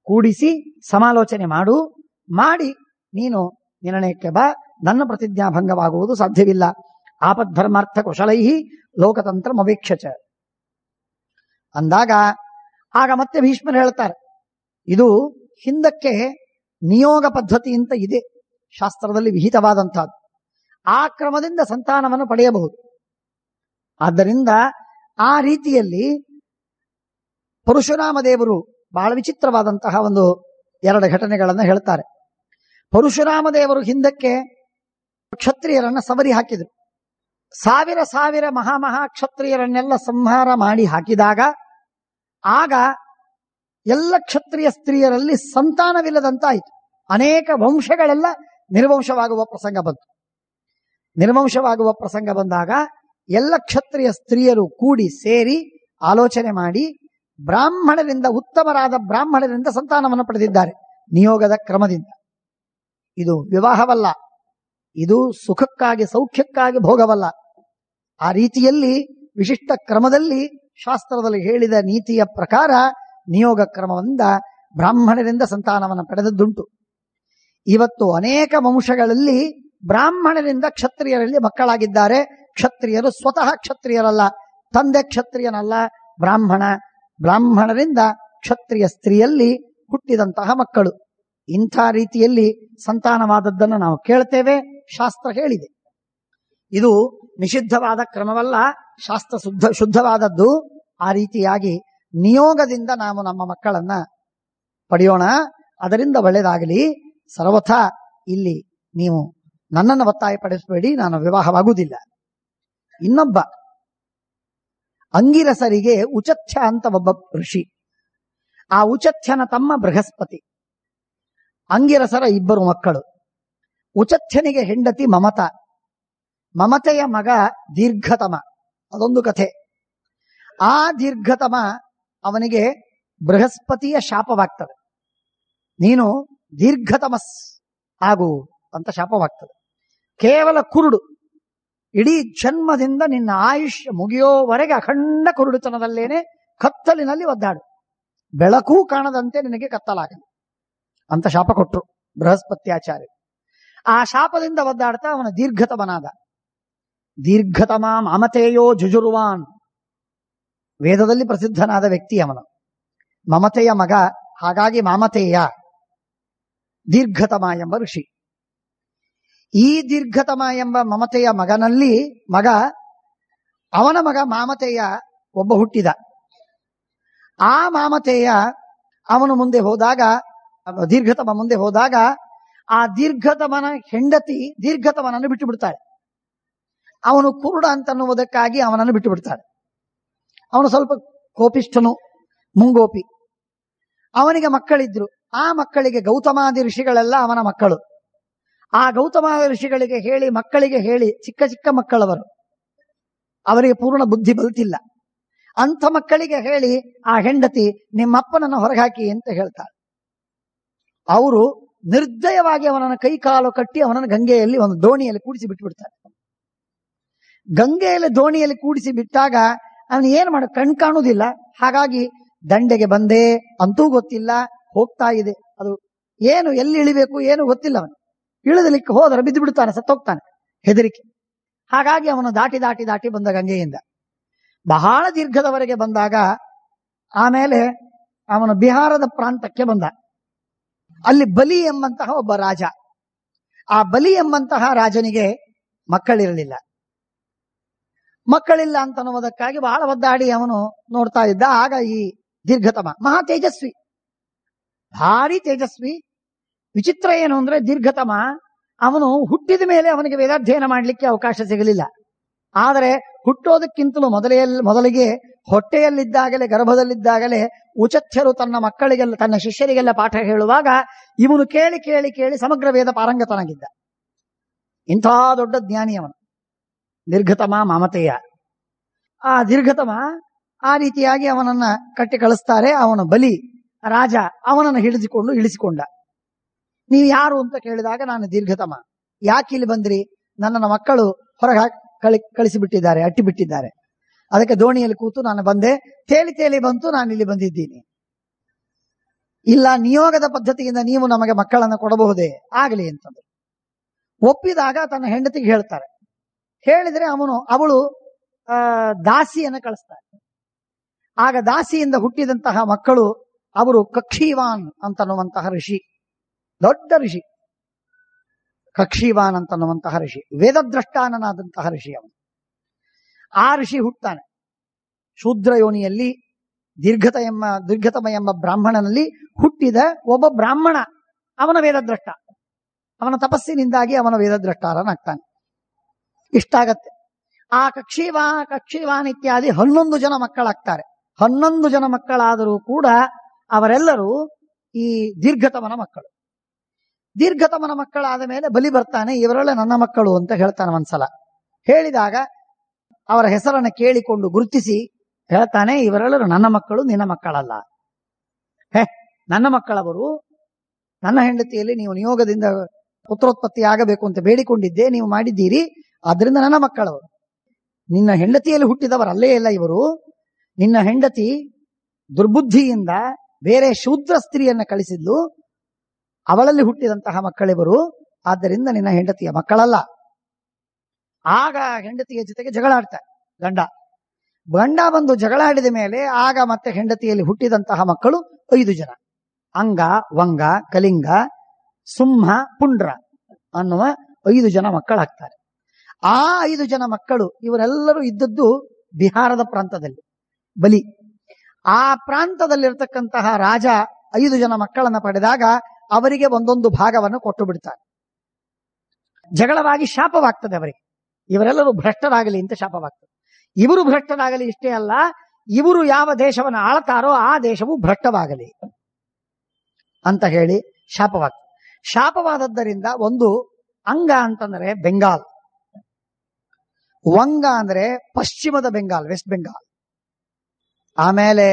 ಕೂಡಿಸಿ ಸಮಾಲೋಚನೆ ಮಾಡಿ ನೀನು ನಿರ್ಣಯಕ್ಕೆ ಬಾ. ನನ್ನ ಪ್ರತಿಜ್ಞಾಭಂಗವಾಗುವುದು ಸಾಧ್ಯವಿಲ್ಲ. ಆಪದ್ಧರ್ಮಾರ್ಥ ಕುಶಲೈಹಿ ಲೋಕತಂತ್ರ ಮವೇಕ್ಷಚ ಅಂದಾಗ ಆಗ ಮತ್ತೆ ಭೀಷ್ಮರು ಹೇಳ್ತಾರೆ, ಇದು ಹಿಂದಕ್ಕೆ ನಿಯೋಗ ಪದ್ಧತಿ ಅಂತ ಇದೆ, ಶಾಸ್ತ್ರದಲ್ಲಿ ವಿಹಿತವಾದಂತಹದ್ದು. ಆ ಕ್ರಮದಿಂದ ಸಂತಾನವನ್ನು ಪಡೆಯಬಹುದು. ಆದ್ದರಿಂದ ಆ ರೀತಿಯಲ್ಲಿ ಪರಶುರಾಮ ದೇವರು ಬಹಳ ವಿಚಿತ್ರವಾದಂತಹ ಒಂದು 2 ಘಟನೆಗಳನ್ನು ಹೇಳ್ತಾರೆ. ಪರಶುರಾಮ ದೇವರು ಹಿಂದಕ್ಕೆ ಕ್ಷತ್ರಿಯರನ್ನ ಸವರಿ ಹಾಕಿದರು. ಸಾವಿರ ಮಹಾಮಹಾ ಕ್ಷತ್ರಿಯರನ್ನೆಲ್ಲ ಸಂಹಾರ ಮಾಡಿ ಹಾಕಿದಾಗ ಆಗ ಎಲ್ಲ ಕ್ಷತ್ರಿಯ ಸ್ತ್ರೀಯರಲ್ಲಿ ಸಂತಾನವಿಲ್ಲದಂತಾಯಿತು. ಅನೇಕ ವಂಶಗಳೆಲ್ಲ ನಿರ್ವಂಶವಾಗುವ ಪ್ರಸಂಗ ಬಂತು. ನಿರ್ವಂಶವಾಗುವ ಪ್ರಸಂಗ ಬಂದಾಗ ಎಲ್ಲ ಕ್ಷತ್ರಿಯ ಸ್ತ್ರೀಯರು ಕೂಡಿ ಸೇರಿ ಆಲೋಚನೆ ಮಾಡಿ ಬ್ರಾಹ್ಮಣರಿಂದ, ಉತ್ತಮರಾದ ಬ್ರಾಹ್ಮಣರಿಂದ ಸಂತಾನವನ್ನು ಪಡೆದಿದ್ದಾರೆ ನಿಯೋಗದ ಕ್ರಮದಿಂದ. ಇದು ವಿವಾಹವಲ್ಲ, ಇದು ಸುಖಕ್ಕಾಗಿ ಸೌಖ್ಯಕ್ಕಾಗಿ ಭೋಗವಲ್ಲ. ಆ ರೀತಿಯಲ್ಲಿ ವಿಶಿಷ್ಟ ಕ್ರಮದಲ್ಲಿ ಶಾಸ್ತ್ರದಲ್ಲಿ ಹೇಳಿದ ನೀತಿಯ ಪ್ರಕಾರ ನಿಯೋಗ ಕ್ರಮದಿಂದ ಬ್ರಾಹ್ಮಣರಿಂದ ಸಂತಾನವನ್ನು ಪಡೆದದ್ದುಂಟು. ಇವತ್ತು ಅನೇಕ ವಂಶಗಳಲ್ಲಿ ಬ್ರಾಹ್ಮಣರಿಂದ ಕ್ಷತ್ರಿಯರಲ್ಲಿ ಮಕ್ಕಳಾಗಿದ್ದಾರೆ. ಕ್ಷತ್ರಿಯರು ಸ್ವತಃ ಕ್ಷತ್ರಿಯರಲ್ಲ, ತಂದೆ ಕ್ಷತ್ರಿಯನಲ್ಲ, ಬ್ರಾಹ್ಮಣರಿಂದ ಕ್ಷತ್ರಿಯ ಸ್ತ್ರೀಯಲ್ಲಿ ಹುಟ್ಟಿದಂತಹ ಮಕ್ಕಳು. ಇಂಥ ರೀತಿಯಲ್ಲಿ ಸಂತಾನವಾದದ್ದನ್ನು ನಾವು ಕೇಳ್ತೇವೆ, ಶಾಸ್ತ್ರ ಹೇಳಿದೆ. ಇದು ನಿಷಿದ್ಧವಾದ ಕ್ರಮವಲ್ಲ, ಶಾಸ್ತ್ರ ಶುದ್ಧವಾದದ್ದು. ಆ ರೀತಿಯಾಗಿ ನಿಯೋಗದಿಂದ ನಾವು ನಮ್ಮ ಮಕ್ಕಳನ್ನ ಪಡೆಯೋಣ, ಅದರಿಂದ ಒಳ್ಳೆಯದಾಗಲಿ. ಸರ್ವಥಾ ಇಲ್ಲಿ ನೀವು ನನ್ನನ್ನು ಒತ್ತಾಯ ಪಡಿಸಬೇಡಿ, ನಾನು ವಿವಾಹವಾಗುವುದಿಲ್ಲ. ಇನ್ನೊಬ್ಬ ಅಂಗಿರಸರಿಗೆ ಉಚಥ್ಯ ಅಂತ ಒಬ್ಬ ಋಷಿ. ಆ ಉಚಥ್ಯನ ತಮ್ಮ ಬೃಹಸ್ಪತಿ. ಅಂಗಿರಸರ 2 ಮಕ್ಕಳು. ಉಚಥ್ಯನಿಗೆ ಹೆಂಡತಿ ಮಮತ. ಮಮತೆಯ ಮಗ ದೀರ್ಘತಮ. ಅದೊಂದು ಕಥೆ. ಆ ದೀರ್ಘತಮ ಅವನಿಗೆ ಬೃಹಸ್ಪತಿಯ ಶಾಪವಾಗ್ತದೆ. ನೀನು ದೀರ್ಘತಮಸ್ ಆಗು ಅಂತ ಶಾಪವಾಗ್ತದೆ. ಕೇವಲ ಕುರುಡು, ಇಡೀ ಜನ್ಮದಿಂದ ನಿನ್ನ ಆಯುಷ್ಯ ಮುಗಿಯೋವರೆಗೆ ಅಖಂಡ ಕುರುಡುತನದಲ್ಲೇನೆ ಕತ್ತಲಿನಲ್ಲಿ ಒದ್ದಾಡು, ಬೆಳಕೂ ಕಾಣದಂತೆ ನಿನಗೆ ಕತ್ತಲಾಗಲಿ ಅಂತ ಶಾಪ ಕೊಟ್ಟರು ಬೃಹಸ್ಪತ್ಯಾಚಾರ್ಯ. ಆ ಶಾಪದಿಂದ ಒದ್ದಾಡ್ತಾ ಅವನ ದೀರ್ಘತಮನಾದ. ದೀರ್ಘತಮ ಮಮತೆಯೋ ಜುಜುರುವಾನ್, ವೇದದಲ್ಲಿ ಪ್ರಸಿದ್ಧನಾದ ವ್ಯಕ್ತಿ ಅವನು, ಮಮತೆಯ ಮಗ. ಹಾಗಾಗಿ ಮಾಮತೇಯ ದೀರ್ಘತಮ ಎಂಬ ಋಷಿ. ಈ ದೀರ್ಘತಮ ಎಂಬ ಮಮತೆಯ ಅವನ ಮಗ ಮಾಮತೆಯ ಒಬ್ಬ ಹುಟ್ಟಿದ. ಆ ಮಾಮತೆಯ ಅವನು ಮುಂದೆ ಹೋದಾಗ, ದೀರ್ಘತಮ ಮುಂದೆ ಹೋದಾಗ, ಆ ದೀರ್ಘತಮನ ಹೆಂಡತಿ ದೀರ್ಘತಮನನ್ನು ಬಿಟ್ಟು ಬಿಡ್ತಾಳೆ. ಅವನು ಕುರುಡ ಅಂತನ್ನುವುದಕ್ಕಾಗಿ ಅವನನ್ನು ಬಿಟ್ಟು ಬಿಡ್ತಾಳೆ. ಅವನು ಸ್ವಲ್ಪ ಕೋಪಿಷ್ಠನು, ಮುಂಗೋಪಿ. ಅವನಿಗೆ ಮಕ್ಕಳಿದ್ರು. ಆ ಮಕ್ಕಳಿಗೆ ಗೌತಮಾದಿ ಋಷಿಗಳೆಲ್ಲ ಅವನ ಮಕ್ಕಳು. ಆ ಗೌತಮಾದಿ ಋಷಿಗಳಿಗೆ ಹೇಳಿ, ಮಕ್ಕಳಿಗೆ ಹೇಳಿ, ಚಿಕ್ಕ ಚಿಕ್ಕ ಮಕ್ಕಳವರು, ಅವರಿಗೆ ಪೂರ್ಣ ಬುದ್ಧಿ ಬಲ್ತಿಲ್ಲ. ಅಂಥ ಮಕ್ಕಳಿಗೆ ಹೇಳಿ ಆ ಹೆಂಡತಿ ನಿಮ್ಮಪ್ಪನನ್ನು ಹೊರಗಾಕಿ ಅಂತ ಹೇಳ್ತಾಳೆ. ಅವರು ನಿರ್ದಯವಾಗಿ ಅವನನ್ನು ಕೈ ಕಾಲು ಕಟ್ಟಿ ಅವನನ್ನು ಗಂಗೆಯಲ್ಲಿ ಒಂದು ದೋಣಿಯಲ್ಲಿ ಕೂಡಿಸಿ ಬಿಟ್ಟು ಬಿಡ್ತಾರೆ. ಗಂಗೆಯಲ್ಲಿ ದೋಣಿಯಲ್ಲಿ ಕೂಡಿಸಿ ಬಿಟ್ಟಾಗ ಅವನು ಏನು ಮಾಡ, ಕಣ್ ಕಾಣುವುದಿಲ್ಲ. ಹಾಗಾಗಿ ದಂಡೆಗೆ ಬಂದೆ ಅಂತೂ ಗೊತ್ತಿಲ್ಲ, ಹೋಗ್ತಾ ಇದೆ. ಅದು ಏನು ಎಲ್ಲಿ ಇಳಿಬೇಕು ಏನು ಗೊತ್ತಿಲ್ಲ. ಅವನು ಇಳಿದಲಿಕ್ಕೆ ಹೋದರೆ ಬಿದ್ದು ಬಿಡ್ತಾನೆ, ಸತ್ತೋಗ್ತಾನೆ, ಹೆದರಿಕೆ. ಹಾಗಾಗಿ ಅವನು ದಾಟಿ ಬಂದ ಗಂಗೆಯಿಂದ ಬಹಳ ದೀರ್ಘದವರೆಗೆ ಬಂದಾಗ ಆಮೇಲೆ ಅವನು ಬಿಹಾರದ ಪ್ರಾಂತಕ್ಕೆ ಬಂದ. ಅಲ್ಲಿ ಬಲಿ ಎಂಬಂತಹ ಒಬ್ಬ ರಾಜ. ಆ ಬಲಿ ಎಂಬಂತಹ ರಾಜನಿಗೆ ಮಕ್ಕಳಿರಲಿಲ್ಲ. ಮಕ್ಕಳಿಲ್ಲ ಅಂತನ್ನುವುದಕ್ಕಾಗಿ ಬಹಳ ಒದ್ದಾಡಿ ಅವನು ನೋಡ್ತಾ ಇದ್ದ. ಆಗ ಈ ದೀರ್ಘತಮ ಮಹಾ ತೇಜಸ್ವಿ, ಭಾರಿ ತೇಜಸ್ವಿ. ವಿಚಿತ್ರ ಏನು ಅಂದ್ರೆ, ದೀರ್ಘತಮ ಅವನು ಹುಟ್ಟಿದ ಮೇಲೆ ಅವನಿಗೆ ವೇದಾಧ್ಯಯನ ಮಾಡಲಿಕ್ಕೆ ಅವಕಾಶ ಸಿಗಲಿಲ್ಲ. ಆದರೆ ಹುಟ್ಟೋದಕ್ಕಿಂತಲೂ ಮೊದಲಿಗೆ ಹೊಟ್ಟೆಯಲ್ಲಿದ್ದಾಗಲೇ, ಗರ್ಭದಲ್ಲಿದ್ದಾಗಲೇ ಉಚಥ್ಯರು ತನ್ನ ಮಕ್ಕಳಿಗೆಲ್ಲ, ತನ್ನ ಶಿಷ್ಯರಿಗೆಲ್ಲ ಪಾಠ ಹೇಳುವಾಗ ಇವನು ಕೇಳಿ ಕೇಳಿ ಕೇಳಿ ಸಮಗ್ರ ವೇದ ಪಾರಂಗತನಾಗಿದ್ದ. ಇಂಥ ದೊಡ್ಡ ಜ್ಞಾನಿ ಅವನು, ದೀರ್ಘತಮ ಮಮತೆಯ. ಆ ದೀರ್ಘತಮ ಆ ರೀತಿಯಾಗಿ ಅವನನ್ನ ಕಟ್ಟಿ ಕಳಿಸ್ತಾರೆ. ಅವನ ಬಲಿ ರಾಜ ಅವನನ್ನು ಇಳಿಸಿಕೊಂಡ. ನೀವು ಯಾರು ಅಂತ ಕೇಳಿದಾಗ, ನಾನು ದೀರ್ಘತಮ. ಯಾಕೆ ಇಲ್ಲಿ ಬಂದ್ರಿ? ನನ್ನನ್ನು ಮಕ್ಕಳು ಹೊರಗೆ ಕಳಿಸಿಬಿಟ್ಟಿದ್ದಾರೆ, ಅಟ್ಟಿಬಿಟ್ಟಿದ್ದಾರೆ. ಅದಕ್ಕೆ ದೋಣಿಯಲ್ಲಿ ಕೂತು ನಾನು ಬಂದೆ, ತೇಲಿ ಬಂತು, ನಾನು ಇಲ್ಲಿ ಬಂದಿದ್ದೀನಿ. ಇಲ್ಲ, ನಿಯೋಗದ ಪದ್ಧತಿಯಿಂದ ನೀವು ನಮಗೆ ಮಕ್ಕಳನ್ನು ಕೊಡಬಹುದೇ? ಆಗಲಿ ಅಂತಂದ್ರೆ ಒಪ್ಪಿದಾಗ ತನ್ನ ಹೆಂಡತಿಗೆ ಹೇಳ್ತಾರೆ. ಹೇಳಿದ್ರೆ ಅವಳು ದಾಸಿಯನ್ನು ಕಳಿಸ್ತಾರೆ. ಆಗ ದಾಸಿಯಿಂದ ಹುಟ್ಟಿದಂತಹ ಮಕ್ಕಳು ಅವರು ಕಕ್ಷೀವಾನ್ ಅಂತನ್ನುವಂತಹ ಋಷಿ, ದೊಡ್ಡ ಋಷಿ. ಕಕ್ಷೀವಾನ್ ಅಂತನ್ನುವಂತಹ ಋಷಿ, ವೇದದ್ರಷ್ಟಾನನಾದಂತಹ ಋಷಿ ಅವನು. ಆ ಋಷಿ ಹುಟ್ಟುತ್ತಾನೆ ಶೂದ್ರ ಯೋನಿಯಲ್ಲಿ. ದೀರ್ಘತಮ ಎಂಬ ಬ್ರಾಹ್ಮಣನಲ್ಲಿ ಹುಟ್ಟಿದ ಒಬ್ಬ ಬ್ರಾಹ್ಮಣ ಅವನ ವೇದದ್ರಷ್ಟ. ಅವನ ತಪಸ್ಸಿನಿಂದಾಗಿ ಅವನ ವೇದದ್ರಷ್ಟಾರನಾಗ್ತಾನೆ. ಇಷ್ಟಾಗತ್ತೆ. ಆ ಕಕ್ಷೀವಾನ್ ಇತ್ಯಾದಿ 11 ಜನ ಮಕ್ಕಳಾಗ್ತಾರೆ. 11 ಜನ ಮಕ್ಕಳಾದರೂ ಕೂಡ ಅವರೆಲ್ಲರೂ ಈ ದೀರ್ಘತಮನ ಮಕ್ಕಳು. ದೀರ್ಘತಮನ ಮಕ್ಕಳಾದ ಮೇಲೆ ಬಲಿ ಬರ್ತಾನೆ. ಇವರೆಲ್ಲ ನನ್ನ ಮಕ್ಕಳು ಅಂತ ಹೇಳ್ತಾನೆ ಒಂದ್ಸಲ. ಹೇಳಿದಾಗ ಅವರ ಹೆಸರನ್ನು ಕೇಳಿಕೊಂಡು ಗುರುತಿಸಿ ಹೇಳ್ತಾನೆ, ಇವರೆಲ್ಲರೂ ನನ್ನ ಮಕ್ಕಳು, ನಿನ್ನ ಮಕ್ಕಳಲ್ಲ. ನನ್ನ ಮಕ್ಕಳವರು. ನನ್ನ ಹೆಂಡತಿಯಲ್ಲಿ ನೀವು ನಿಯೋಗದಿಂದ ಪುತ್ರೋತ್ಪತ್ತಿ ಆಗಬೇಕು ಅಂತ ಬೇಡಿಕೊಂಡಿದ್ದೆ, ನೀವು ಮಾಡಿದ್ದೀರಿ, ಆದ್ರಿಂದ ನನ್ನ ಮಕ್ಕಳವರು. ನಿನ್ನ ಹೆಂಡತಿಯಲ್ಲಿ ಹುಟ್ಟಿದವರಲ್ಲೇ ಇಲ್ಲ ಇವರು. ನಿನ್ನ ಹೆಂಡತಿ ದುರ್ಬುದ್ಧಿಯಿಂದ ಬೇರೆ ಶೂದ್ರ ಸ್ತ್ರೀಯನ್ನ ಕಳಿಸಿದ್ಲು, ಅವಳಲ್ಲಿ ಹುಟ್ಟಿದಂತಹ ಮಕ್ಕಳಿವರು. ಆದ್ದರಿಂದ ನಿನ್ನ ಹೆಂಡತಿಯ ಮಕ್ಕಳಲ್ಲ. ಆಗ ಹೆಂಡತಿಯ ಜೊತೆಗೆ ಜಗಳ ಆಡ್ತಾರೆ ಗಂಡ ಬಂದು ಜಗಳ ಆಡಿದ ಮೇಲೆ ಆಗ ಮತ್ತೆ ಹೆಂಡತಿಯಲ್ಲಿ ಹುಟ್ಟಿದಂತಹ ಮಕ್ಕಳು 5 ಜನ. ಅಂಗ, ವಂಗ, ಕಲಿಂಗ, ಸುಂಹ, ಪುಂಡ್ರ ಅನ್ನುವ 5 ಜನ ಮಕ್ಕಳಾಗ್ತಾರೆ. ಆ 5 ಜನ ಮಕ್ಕಳು ಇವರೆಲ್ಲರೂ ಇದ್ದದ್ದು ಬಿಹಾರದ ಪ್ರಾಂತದಲ್ಲಿ. ಬಲಿ ಆ ಪ್ರಾಂತದಲ್ಲಿರ್ತಕ್ಕಂತಹ ರಾಜ 5 ಜನ ಮಕ್ಕಳನ್ನ ಪಡೆದಾಗ ಅವರಿಗೆ ಒಂದೊಂದು ಭಾಗವನ್ನು ಕೊಟ್ಟು ಬಿಡ್ತಾರೆ. ಜಗಳವಾಗಿ ಶಾಪವಾಗ್ತದೆ ಅವರಿಗೆ. ಇವರೆಲ್ಲರೂ ಭ್ರಷ್ಟರಾಗಲಿ ಅಂತ ಶಾಪವಾಗ್ತದೆ. ಇವರು ಭ್ರಷ್ಟರಾಗಲಿ ಇಷ್ಟೇ ಅಲ್ಲ, ಇವರು ಯಾವ ದೇಶವನ್ನು ಆಳ್ತಾರೋ ಆ ದೇಶವು ಭ್ರಷ್ಟವಾಗಲಿ ಅಂತ ಹೇಳಿ ಶಾಪವಾಗ್ತದೆ. ಶಾಪವಾದದ್ದರಿಂದ ಒಂದು ಅಂಗ ಅಂತಂದ್ರೆ ಬೆಂಗಾಲ್, ವಂಗ ಅಂದ್ರೆ ಪಶ್ಚಿಮದ ಬೆಂಗಾಲ್, ವೆಸ್ಟ್ ಬೆಂಗಾಲ್. ಆಮೇಲೆ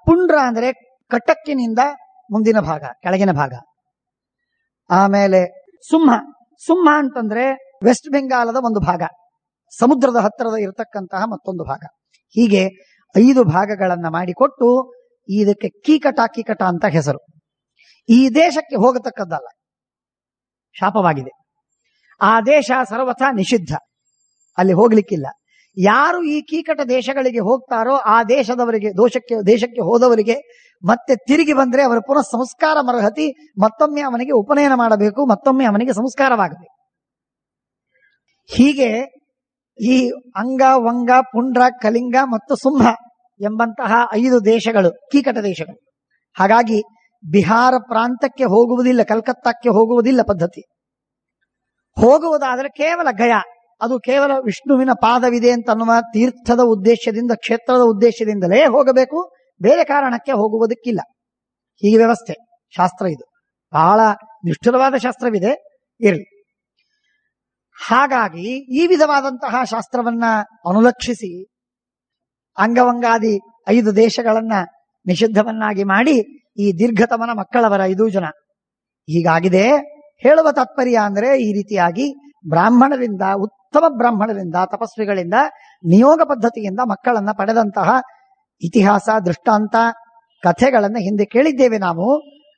ಪುಂಡ್ರ ಅಂದ್ರೆ ಕಟಕ್ಕಿನಿಂದ ಮುಂದಿನ ಭಾಗ, ಕೆಳಗಿನ ಭಾಗ. ಆಮೇಲೆ ಸುಮ್ಮ ಅಂತಂದ್ರೆ ವೆಸ್ಟ್ ಬೆಂಗಾಲದ ಒಂದು ಭಾಗ, ಸಮುದ್ರದ ಹತ್ತಿರದ ಇರತಕ್ಕಂತಹ ಮತ್ತೊಂದು ಭಾಗ. ಹೀಗೆ 5 ಭಾಗಗಳನ್ನ ಮಾಡಿಕೊಟ್ಟು ಇದಕ್ಕೆ ಕೀಕಟ ಅಂತ ಹೆಸರು. ಈ ದೇಶಕ್ಕೆ ಹೋಗತಕ್ಕದ್ದಲ್ಲ, ಶಾಪವಾಗಿದೆ. ಆ ದೇಶ ಸರ್ವಥಾ ನಿಷಿದ್ಧ, ಅಲ್ಲಿ ಹೋಗ್ಲಿಕ್ಕಿಲ್ಲ. ಯಾರು ಈ ಕೀಕಟ ದೇಶಗಳಿಗೆ ಹೋಗ್ತಾರೋ ಆ ದೇಶಕ್ಕೆ ಹೋದವರಿಗೆ ಮತ್ತೆ ತಿರುಗಿ ಬಂದ್ರೆ ಅವರ ಪುನಃ ಸಂಸ್ಕಾರ ಮರಹತಿ, ಮತ್ತೊಮ್ಮೆ ಅವನಿಗೆ ಉಪನಯನ ಮಾಡಬೇಕು, ಮತ್ತೊಮ್ಮೆ ಅವನಿಗೆ ಸಂಸ್ಕಾರವಾಗಬೇಕು. ಹೀಗೆ ಈ ಅಂಗ, ವಂಗ, ಪುಂಡ್ರ, ಕಲಿಂಗ ಮತ್ತು ಸುಂಹ ಎಂಬಂತಹ 5 ದೇಶಗಳು ಕೀಕಟ ದೇಶಗಳು. ಹಾಗಾಗಿ ಬಿಹಾರ ಪ್ರಾಂತಕ್ಕೆ ಹೋಗುವುದಿಲ್ಲ, ಕಲ್ಕತ್ತಾಕ್ಕೆ ಹೋಗುವುದಿಲ್ಲ ಪದ್ಧತಿ. ಹೋಗುವುದಾದರೆ ಕೇವಲ ಗಯಾ, ಅದು ಕೇವಲ ವಿಷ್ಣುವಿನ ಪಾದವಿದೆ ಅಂತ ಅನ್ನುವ ತೀರ್ಥದ ಉದ್ದೇಶದಿಂದ, ಕ್ಷೇತ್ರದ ಉದ್ದೇಶದಿಂದಲೇ ಹೋಗಬೇಕು, ಬೇರೆ ಕಾರಣಕ್ಕೆ ಹೋಗುವುದಕ್ಕಿಲ್ಲ. ಹೀಗೆ ವ್ಯವಸ್ಥೆ, ಶಾಸ್ತ್ರ ಇದು ಬಹಳ ನಿಷ್ಠುರವಾದ ಶಾಸ್ತ್ರವಿದೆ, ಇರಲಿ. ಹಾಗಾಗಿ ಈ ವಿಧವಾದಂತಹ ಶಾಸ್ತ್ರವನ್ನ ಅನುಲಕ್ಷಿಸಿ ಅಂಗವಂಗಾದಿ 5 ದೇಶಗಳನ್ನ ನಿಷಿದ್ಧವನ್ನಾಗಿ ಮಾಡಿ ಈ ದೀರ್ಘತಮನ ಮಕ್ಕಳವರ 5 ಜನ ಹೀಗಾಗಿದೆ. ಹೇಳುವ ತಾತ್ಪರ್ಯ ಅಂದ್ರೆ ಈ ರೀತಿಯಾಗಿ ಬ್ರಾಹ್ಮಣರಿಂದ, ಉತ್ತಮ ಬ್ರಾಹ್ಮಣರಿಂದ, ತಪಸ್ವಿಗಳಿಂದ ನಿಯೋಗ ಪದ್ಧತಿಯಿಂದ ಮಕ್ಕಳನ್ನ ಪಡೆದಂತಹ ಇತಿಹಾಸ, ದೃಷ್ಟಾಂತ, ಕಥೆಗಳನ್ನ ಹಿಂದೆ ಕೇಳಿದ್ದೇವೆ ನಾವು.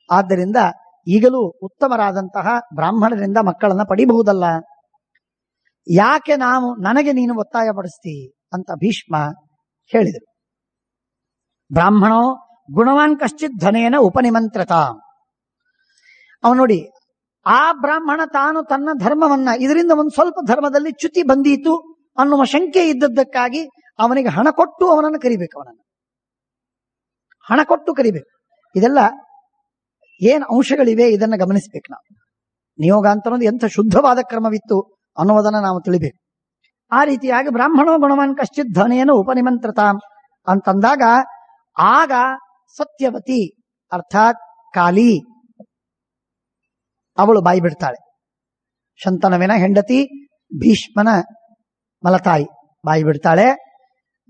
ಆದ್ದರಿಂದ ಈಗಲೂ ಉತ್ತಮರಾದಂತಹ ಬ್ರಾಹ್ಮಣರಿಂದ ಮಕ್ಕಳನ್ನ ಪಡಿಬಹುದಲ್ಲ. ಯಾಕೆ ನನಗೆ ನೀನು ಒತ್ತಾಯ ಪಡಿಸ್ತಿ ಅಂತ ಭೀಷ್ಮ ಹೇಳಿದರು. ಬ್ರಾಹ್ಮಣೋ ಗುಣವಾನ್ ಕಶ್ಚಿತ್ ಧನೇನ ಉಪನಿಮಂತ್ರತ. ಅವನು ನೋಡಿ, ಆ ಬ್ರಾಹ್ಮಣ ತಾನು ತನ್ನ ಧರ್ಮವನ್ನ, ಇದರಿಂದ ಒಂದು ಸ್ವಲ್ಪ ಧರ್ಮದಲ್ಲಿ ಚ್ಯುತಿ ಬಂದೀತು ಅನ್ನುವ ಶಂಕೆ ಇದ್ದದ್ದಕ್ಕಾಗಿ ಅವನಿಗೆ ಹಣ ಕೊಟ್ಟು ಅವನನ್ನು ಕರಿಬೇಕು. ಹಣ ಕೊಟ್ಟು ಕರಿಬೇಕು. ಇದೆಲ್ಲ ಏನ್ ಅಂಶಗಳಿವೆ ಇದನ್ನ ಗಮನಿಸ್ಬೇಕು ನಾವು. ನಿಯೋಗ ಅಂತ ಅನ್ನೋದು ಎಂಥ ಶುದ್ಧವಾದ ಕ್ರಮವಿತ್ತು ಅನ್ನುವುದನ್ನು ನಾವು ತಿಳಿಬೇಕು. ಆ ರೀತಿಯಾಗಿ ಬ್ರಾಹ್ಮಣೋ ಗುಣವಾನ್ ಕಶ್ಚಿತ್ ಧನೇನ ಉಪನಿಮಂತ್ರತಾಂ ಅಂತಂದಾಗ ಆಗ ಸತ್ಯವತಿ ಅರ್ಥಾತ್ ಕಾಲಿ ಅವಳು ಬಾಯಿ ಬಿಡ್ತಾಳೆ. ಶಂತನುವಿನ ಹೆಂಡತಿ, ಭೀಷ್ಮನ ಮಲತಾಯಿ ಬಾಯಿ ಬಿಡ್ತಾಳೆ.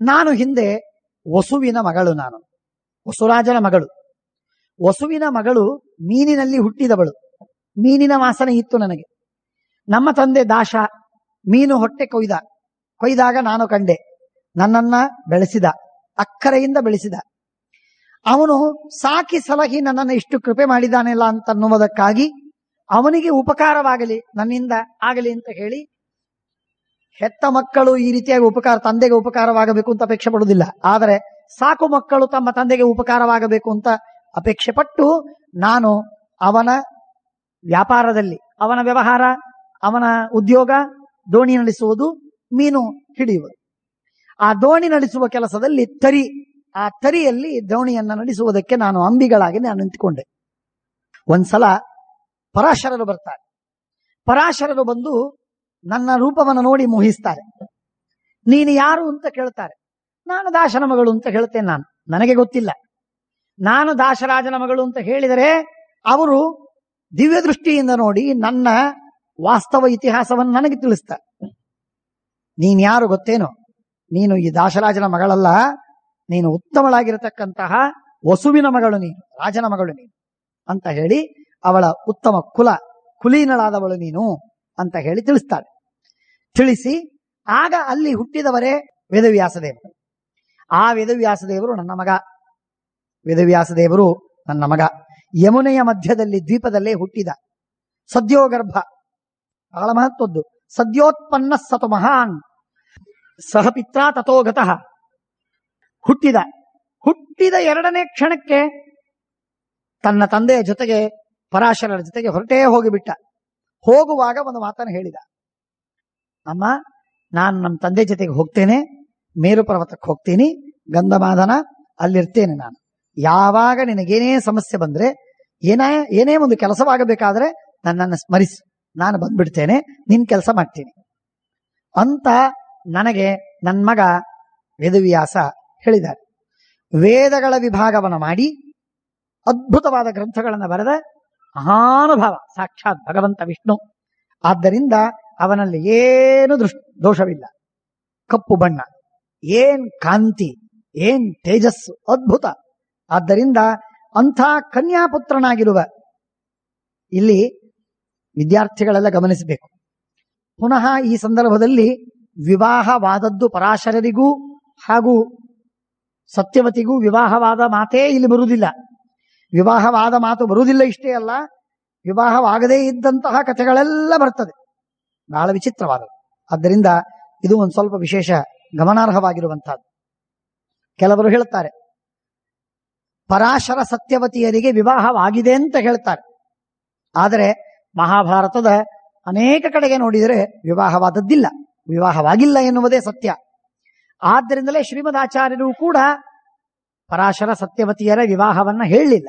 ನಾನು ಹಿಂದೆ ವಸುವಿನ ಮಗಳು, ನಾನು ವಸುರಾಜನ ಮಗಳು. ವಸುವಿನ ಮಗಳು ಮೀನಿನಲ್ಲಿ ಹುಟ್ಟಿದವಳು. ಮೀನಿನ ವಾಸನೆ ಇತ್ತು ನನಗೆ. ನಮ್ಮ ತಂದೆ ದಾಶ ಮೀನು ಹೊಟ್ಟೆ ಕೊಯ್ದಾಗ ನಾನು ಕಂಡೆ. ನನ್ನನ್ನ ಬೆಳೆಸಿದ, ಅಕ್ಕರೆಯಿಂದ ಬೆಳೆಸಿದ. ಅವನು ಸಾಕಿ ಸಲಹಿ ನನ್ನನ್ನು ಇಷ್ಟು ಕೃಪೆ ಮಾಡಿದಾನೆಲ್ಲ ಅಂತನ್ನುವುದಕ್ಕಾಗಿ ಅವನಿಗೆ ಉಪಕಾರವಾಗಲಿ, ನನ್ನಿಂದ ಆಗಲಿ ಅಂತ ಹೇಳಿ, ಹೆತ್ತ ಮಕ್ಕಳು ಈ ರೀತಿಯಾಗಿ ತಂದೆಗೆ ಉಪಕಾರವಾಗಬೇಕು ಅಂತ ಅಪೇಕ್ಷೆ ಪಡುವುದಿಲ್ಲ. ಆದರೆ ಸಾಕು ಮಕ್ಕಳು ತಮ್ಮ ತಂದೆಗೆ ಉಪಕಾರವಾಗಬೇಕು ಅಂತ ಅಪೇಕ್ಷೆ ಪಟ್ಟು ನಾನು ಅವನ ವ್ಯಾಪಾರದಲ್ಲಿ, ಅವನ ವ್ಯವಹಾರ, ಅವನ ಉದ್ಯೋಗ ದೋಣಿ ನಡೆಸುವುದು, ಮೀನು ಹಿಡಿಯುವುದು. ಆ ದೋಣಿ ನಡೆಸುವ ಕೆಲಸದಲ್ಲಿ ಆ ತರಿಯಲ್ಲಿ ದೋಣಿಯನ್ನು ನಡೆಸುವುದಕ್ಕೆ ನಾನು ಅಂಬಿಗಳಾಗಿ ನಾನು ನಿಂತುಕೊಂಡೆ. ಒಂದ್ಸಲ ಪರಾಶರರು ಬರ್ತಾರೆ. ಪರಾಶರರು ಬಂದು ನನ್ನ ರೂಪವನ್ನು ನೋಡಿ ಮೋಹಿಸ್ತಾರೆ. ನೀನು ಯಾರು ಅಂತ ಕೇಳ್ತಾರೆ. ನಾನು ದಾಸನ ಮಗಳು ಅಂತ ಹೇಳ್ತೇನೆ. ನನಗೆ ಗೊತ್ತಿಲ್ಲ. ನಾನು ದಾಸರಾಜನ ಮಗಳು ಅಂತ ಹೇಳಿದರೆ ಅವರು ದಿವ್ಯ ದೃಷ್ಟಿಯಿಂದ ನೋಡಿ ನನ್ನ ವಾಸ್ತವ ಇತಿಹಾಸವನ್ನು ನನಗೆ ತಿಳಿಸ್ತಾರೆ. ನೀನ್ ಯಾರು ಗೊತ್ತೇನೋ? ನೀನು ಈ ದಾಸರಾಜನ ಮಗಳಲ್ಲ, ನೀನು ಉತ್ತಮಳಾಗಿರತಕ್ಕಂತಹ ವಸುವಿನ ಮಗಳು, ನೀನು ರಾಜನ ಮಗಳು ನೀನು ಅಂತ ಹೇಳಿ, ಅವಳ ಉತ್ತಮ ಕುಲೀನಳಾದವಳು ನೀನು ಅಂತ ಹೇಳಿ ತಿಳಿಸ್ತಾಳೆ. ತಿಳಿಸಿ ಆಗ ಅಲ್ಲಿ ಹುಟ್ಟಿದವರೇ ವೇದವ್ಯಾಸದೇವರು. ಆ ವೇದವ್ಯಾಸದೇವರು ನನ್ನ ಮಗ. ವೇದವ್ಯಾಸದೇವರು ನನ್ನ ಮಗ. ಯಮುನೆಯ ಮಧ್ಯದಲ್ಲಿ ದ್ವೀಪದಲ್ಲೇ ಹುಟ್ಟಿದ. ಸದ್ಯೋಗರ್ಭ, ಬಹಳ ಮಹತ್ವದ್ದು. ಸದ್ಯೋತ್ಪನ್ನ ಸತು ಮಹಾನ್ ಸಹ ಪಿತ್ರ ತಥೋಗತಃ. ಹುಟ್ಟಿದ 2ನೇ ಕ್ಷಣಕ್ಕೆ ತನ್ನ ತಂದೆಯ ಜೊತೆಗೆ, ಪರಾಶರರ ಜೊತೆಗೆ ಹೊರಟೇ ಹೋಗಿಬಿಟ್ಟ. ಹೋಗುವಾಗ ಒಂದು ಮಾತನ್ನು ಹೇಳಿದ. ಅಮ್ಮ, ನಾನು ನಮ್ಮ ತಂದೆ ಜೊತೆಗೆ ಹೋಗ್ತೇನೆ, ಮೇರು ಪರ್ವತಕ್ಕೆ ಹೋಗ್ತೀನಿ, ಗಂಧಮಾದನ ಅಲ್ಲಿರ್ತೇನೆ. ನಾನು ಯಾವಾಗ ನಿನಗೇನೇ ಸಮಸ್ಯೆ ಬಂದ್ರೆ, ಏನೇ ಒಂದು ಕೆಲಸವಾಗಬೇಕಾದ್ರೆ ನನ್ನನ್ನು ಸ್ಮರಿಸು, ನಾನು ಬಂದ್ಬಿಡ್ತೇನೆ, ನಿನ್ ಕೆಲಸ ಮಾಡ್ತೀನಿ ಅಂತ ನನಗೆ ನನ್ನ ಮಗ ವೇದವ್ಯಾಸ ಹೇಳಿದ್ದಾರೆ. ವೇದಗಳ ವಿಭಾಗವನ್ನು ಮಾಡಿ ಅದ್ಭುತವಾದ ಗ್ರಂಥಗಳನ್ನು ಬರೆದ ಮಹಾನುಭಾವ ಸಾಕ್ಷಾತ್ ಭಗವಂತ ವಿಷ್ಣು. ಆದ್ದರಿಂದ ಅವನಲ್ಲಿ ಏನು ದೋಷವಿಲ್ಲ. ಕಪ್ಪು ಬಣ್ಣ, ಏನ್ ಕಾಂತಿ, ಏನ್ ತೇಜಸ್ಸು, ಅದ್ಭುತ. ಆದ್ದರಿಂದ ಅಂಥ ಕನ್ಯಾಪುತ್ರನಾಗಿರುವ, ಇಲ್ಲಿ ವಿದ್ಯಾರ್ಥಿಗಳೆಲ್ಲ ಗಮನಿಸಬೇಕು. ಪುನಃ ಈ ಸಂದರ್ಭದಲ್ಲಿ ವಿವಾಹವಾದದ್ದು ಪರಾಶರರಿಗೂ ಹಾಗೂ ಸತ್ಯವತಿಗೂ ವಿವಾಹವಾದ ಮಾತೇ ಇಲ್ಲಿ ಬರುವುದಿಲ್ಲ. ವಿವಾಹವಾದ ಮಾತು ಬರುವುದಿಲ್ಲ. ಇಷ್ಟೇ ಅಲ್ಲ, ವಿವಾಹವಾಗದೇ ಇದ್ದಂತಹ ಕಥೆಗಳೆಲ್ಲ ಬರ್ತದೆ. ಬಹಳ ವಿಚಿತ್ರವಾದದ್ದು. ಆದ್ದರಿಂದ ಇದು ಒಂದು ಸ್ವಲ್ಪ ವಿಶೇಷ ಗಮನಾರ್ಹವಾಗಿರುವಂತಹದ್ದು. ಕೆಲವರು ಹೇಳ್ತಾರೆ ಪರಾಶರ ಸತ್ಯವತಿಯರಿಗೆ ವಿವಾಹವಾಗಿದೆ ಅಂತ ಹೇಳ್ತಾರೆ. ಆದರೆ ಮಹಾಭಾರತದ ಅನೇಕ ಕಡೆಗೆ ನೋಡಿದರೆ ವಿವಾಹವಾದದ್ದಿಲ್ಲ, ವಿವಾಹವಾಗಿಲ್ಲ ಎನ್ನುವುದೇ ಸತ್ಯ. ಆದ್ದರಿಂದಲೇ ಶ್ರೀಮದಾಚಾರ್ಯರು ಕೂಡ ಪರಾಶರ ಸತ್ಯವತಿಯರ ವಿವಾಹವನ್ನ ಹೇಳಲಿಲ್ಲ.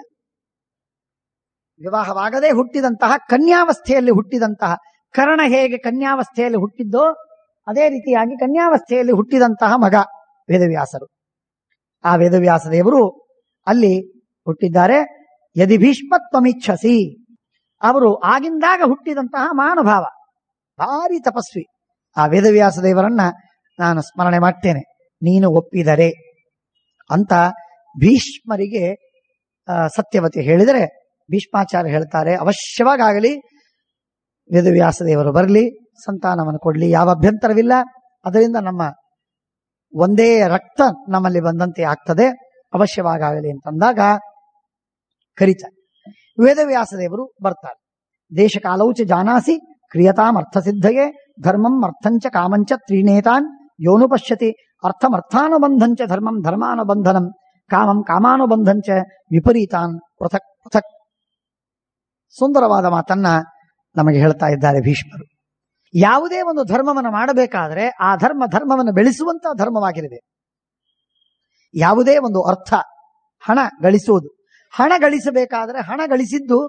ವಿವಾಹವಾಗದೆ ಹುಟ್ಟಿದಂತಹ, ಕನ್ಯಾವಸ್ಥೆಯಲ್ಲಿ ಹುಟ್ಟಿದಂತಹ, ಕರ್ಣ ಹೇಗೆ ಕನ್ಯಾವಸ್ಥೆಯಲ್ಲಿ ಹುಟ್ಟಿದ್ದೋ ಅದೇ ರೀತಿಯಾಗಿ ಕನ್ಯಾವಸ್ಥೆಯಲ್ಲಿ ಹುಟ್ಟಿದಂತಹ ಮಗ ವೇದವ್ಯಾಸರು. ಆ ವೇದವ್ಯಾಸ ದೇವರು ಅಲ್ಲಿ ಹುಟ್ಟಿದ್ದಾರೆ. ಯದಿ ಭೀಷ್ಮತ್ವಮಿಚ್ಛಸಿ, ಅವರು ಆಗಿಂದಾಗ ಹುಟ್ಟಿದಂತಹ ಮಹಾನುಭಾವ, ಭಾರಿ ತಪಸ್ವಿ. ಆ ವೇದವ್ಯಾಸ ದೇವರನ್ನ ನಾನು ಸ್ಮರಣೆ ಮಾಡ್ತೇನೆ, ನೀನು ಒಪ್ಪಿದರೆ ಅಂತ ಭೀಷ್ಮರಿಗೆ ಸತ್ಯವತಿ ಹೇಳಿದರೆ, ಭೀಷ್ಮಾಚಾರ್ಯ ಹೇಳ್ತಾರೆ ಅವಶ್ಯವಾಗಲಿ ವೇದವ್ಯಾಸ ದೇವರು ಬರಲಿ, ಸಂತಾನವನ್ನು ಕೊಡಲಿ, ಯಾವ ಅಭ್ಯಂತರವಿಲ್ಲ. ಅದರಿಂದ ನಮ್ಮ ಒಂದೇ ರಕ್ತ ನಮ್ಮಲ್ಲಿ ಬಂದಂತೆ ಆಗ್ತದೆ, ಅವಶ್ಯವಾಗಲಿ ಅಂತಂದಾಗ ಕರೀತಾರೆ. ವೇದವ್ಯಾಸ ದೇವರು ಬರ್ತಾರೆ. ದೇಶಕಾಲೌಚ ಜಾನಾಸಿ ಕ್ರಿಯತಾಂ ಅರ್ಥಸಿದ್ಧಯೇ ಧರ್ಮಂ ಅರ್ಥಂಚ ಕಾಮಂಚ ತ್ರೀನೇತಾನ್ ಯೋನು ಪಶ್ಯತಿ ಅರ್ಥಮರ್ಥಾನುಬಂಧಂಚ ಧರ್ಮಂ ಧರ್ಮಾನುಬಂಧನಂ ಕಾಮಂ ಕಾಮಾನುಬಂಧಂಚ ವಿಪರೀತಾನ್ ಪೃಥಕ್ ಪೃಥಕ್. ಸುಂದರವಾದ ಮಾತನ್ನ ನಮಗೆ ಹೇಳ್ತಾ ಇದ್ದಾರೆ ಭೀಷ್ಮರು. ಯಾವುದೇ ಒಂದು ಧರ್ಮವನ್ನು ಮಾಡಬೇಕಾದ್ರೆ ಆ ಧರ್ಮವನ್ನು ಬೆಳೆಸುವಂತಹ ಧರ್ಮವಾಗಿರಬೇಕು. ಯಾವುದೇ ಒಂದು ಅರ್ಥ, ಹಣ ಗಳಿಸುವುದು, ಹಣ ಗಳಿಸಬೇಕಾದ್ರೆ ಹಣ ಗಳಿಸಿದ್ದು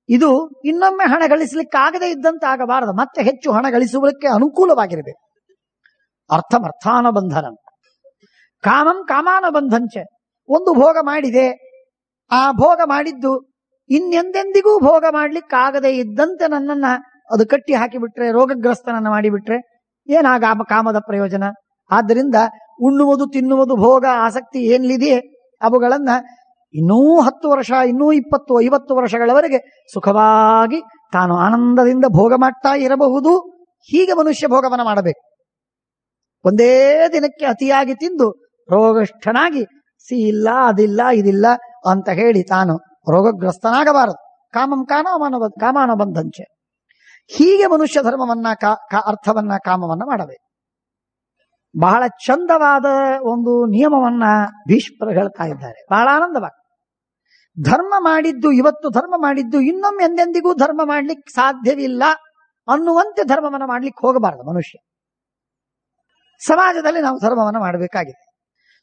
ಇದು ಇನ್ನೊಮ್ಮೆ ಹಣ ಗಳಿಸಲಿಕ್ಕೆ ಆಗದೇ ಇದ್ದಂತೆ ಆಗಬಾರದು, ಮತ್ತೆ ಹೆಚ್ಚು ಹಣ ಗಳಿಸುವುದಕ್ಕೆ ಅನುಕೂಲವಾಗಿರಬೇಕು. ಅರ್ಥಮರ್ಥಾನುಬಂಧನಂ. ಕಾಮಂ ಕಾಮಾನುಬಂಧಂಚ. ಒಂದು ಭೋಗ ಮಾಡಿದೆ, ಆ ಭೋಗ ಮಾಡಿದ್ದು ಇನ್ನೆಂದೆಂದಿಗೂ ಭೋಗ ಮಾಡ್ಲಿಕ್ಕಾಗದೆ ಇದ್ದಂತೆ ನನ್ನನ್ನ ಅದು ಕಟ್ಟಿ ಹಾಕಿಬಿಟ್ರೆ, ರೋಗಗ್ರಸ್ತನನ್ನ ಮಾಡಿಬಿಟ್ರೆ ಏನಾಗ ಕಾಮದ ಪ್ರಯೋಜನ? ಆದ್ದರಿಂದ ಉಣ್ಣುವುದು, ತಿನ್ನುವುದು, ಭೋಗ, ಆಸಕ್ತಿ ಏನಿದೆಯೇ ಅವುಗಳನ್ನ ಇನ್ನೂ 10 ವರ್ಷ, ಇನ್ನೂ 20, 50 ವರ್ಷಗಳವರೆಗೆ ಸುಖವಾಗಿ ತಾನು ಆನಂದದಿಂದ ಭೋಗ ಮಾಡ್ತಾ ಇರಬಹುದು. ಹೀಗೆ ಮನುಷ್ಯ ಭೋಗವನ್ನು ಮಾಡಬೇಕು. ಒಂದೇ ದಿನಕ್ಕೆ ಅತಿಯಾಗಿ ತಿಂದು ರೋಗಷ್ಠನಾಗಿ ಇಲ್ಲ ಅದಿಲ್ಲ ಇದಿಲ್ಲ ಅಂತ ಹೇಳಿ ತಾನು ರೋಗಗ್ರಸ್ತನಾಗಬಾರದು. ಕಾಮಂ ಕಾಮಾನುಬಂಧಂಚೆ. ಹೀಗೆ ಮನುಷ್ಯ ಧರ್ಮವನ್ನ, ಅರ್ಥವನ್ನ, ಕಾಮವನ್ನ ಮಾಡಬೇಕು. ಬಹಳ ಚಂದವಾದ ಒಂದು ನಿಯಮವನ್ನ ಭೀಷ್ಮರು ಹೇಳ್ತಾ ಇದ್ದಾರೆ. ಬಹಳ ಆನಂದವಾಗಿ. ಧರ್ಮ ಮಾಡಿದ್ದು, ಇವತ್ತು ಧರ್ಮ ಮಾಡಿದ್ದು ಇನ್ನೊಮ್ಮೆ ಎಂದೆಂದಿಗೂ ಧರ್ಮ ಮಾಡ್ಲಿಕ್ಕೆ ಸಾಧ್ಯವಿಲ್ಲ ಅನ್ನುವಂತೆ ಧರ್ಮವನ್ನ ಮಾಡ್ಲಿಕ್ಕೆ ಹೋಗಬಾರದು ಮನುಷ್ಯ. ಸಮಾಜದಲ್ಲಿ ನಾವು ಧರ್ಮವನ್ನು ಮಾಡಬೇಕಾಗಿದೆ.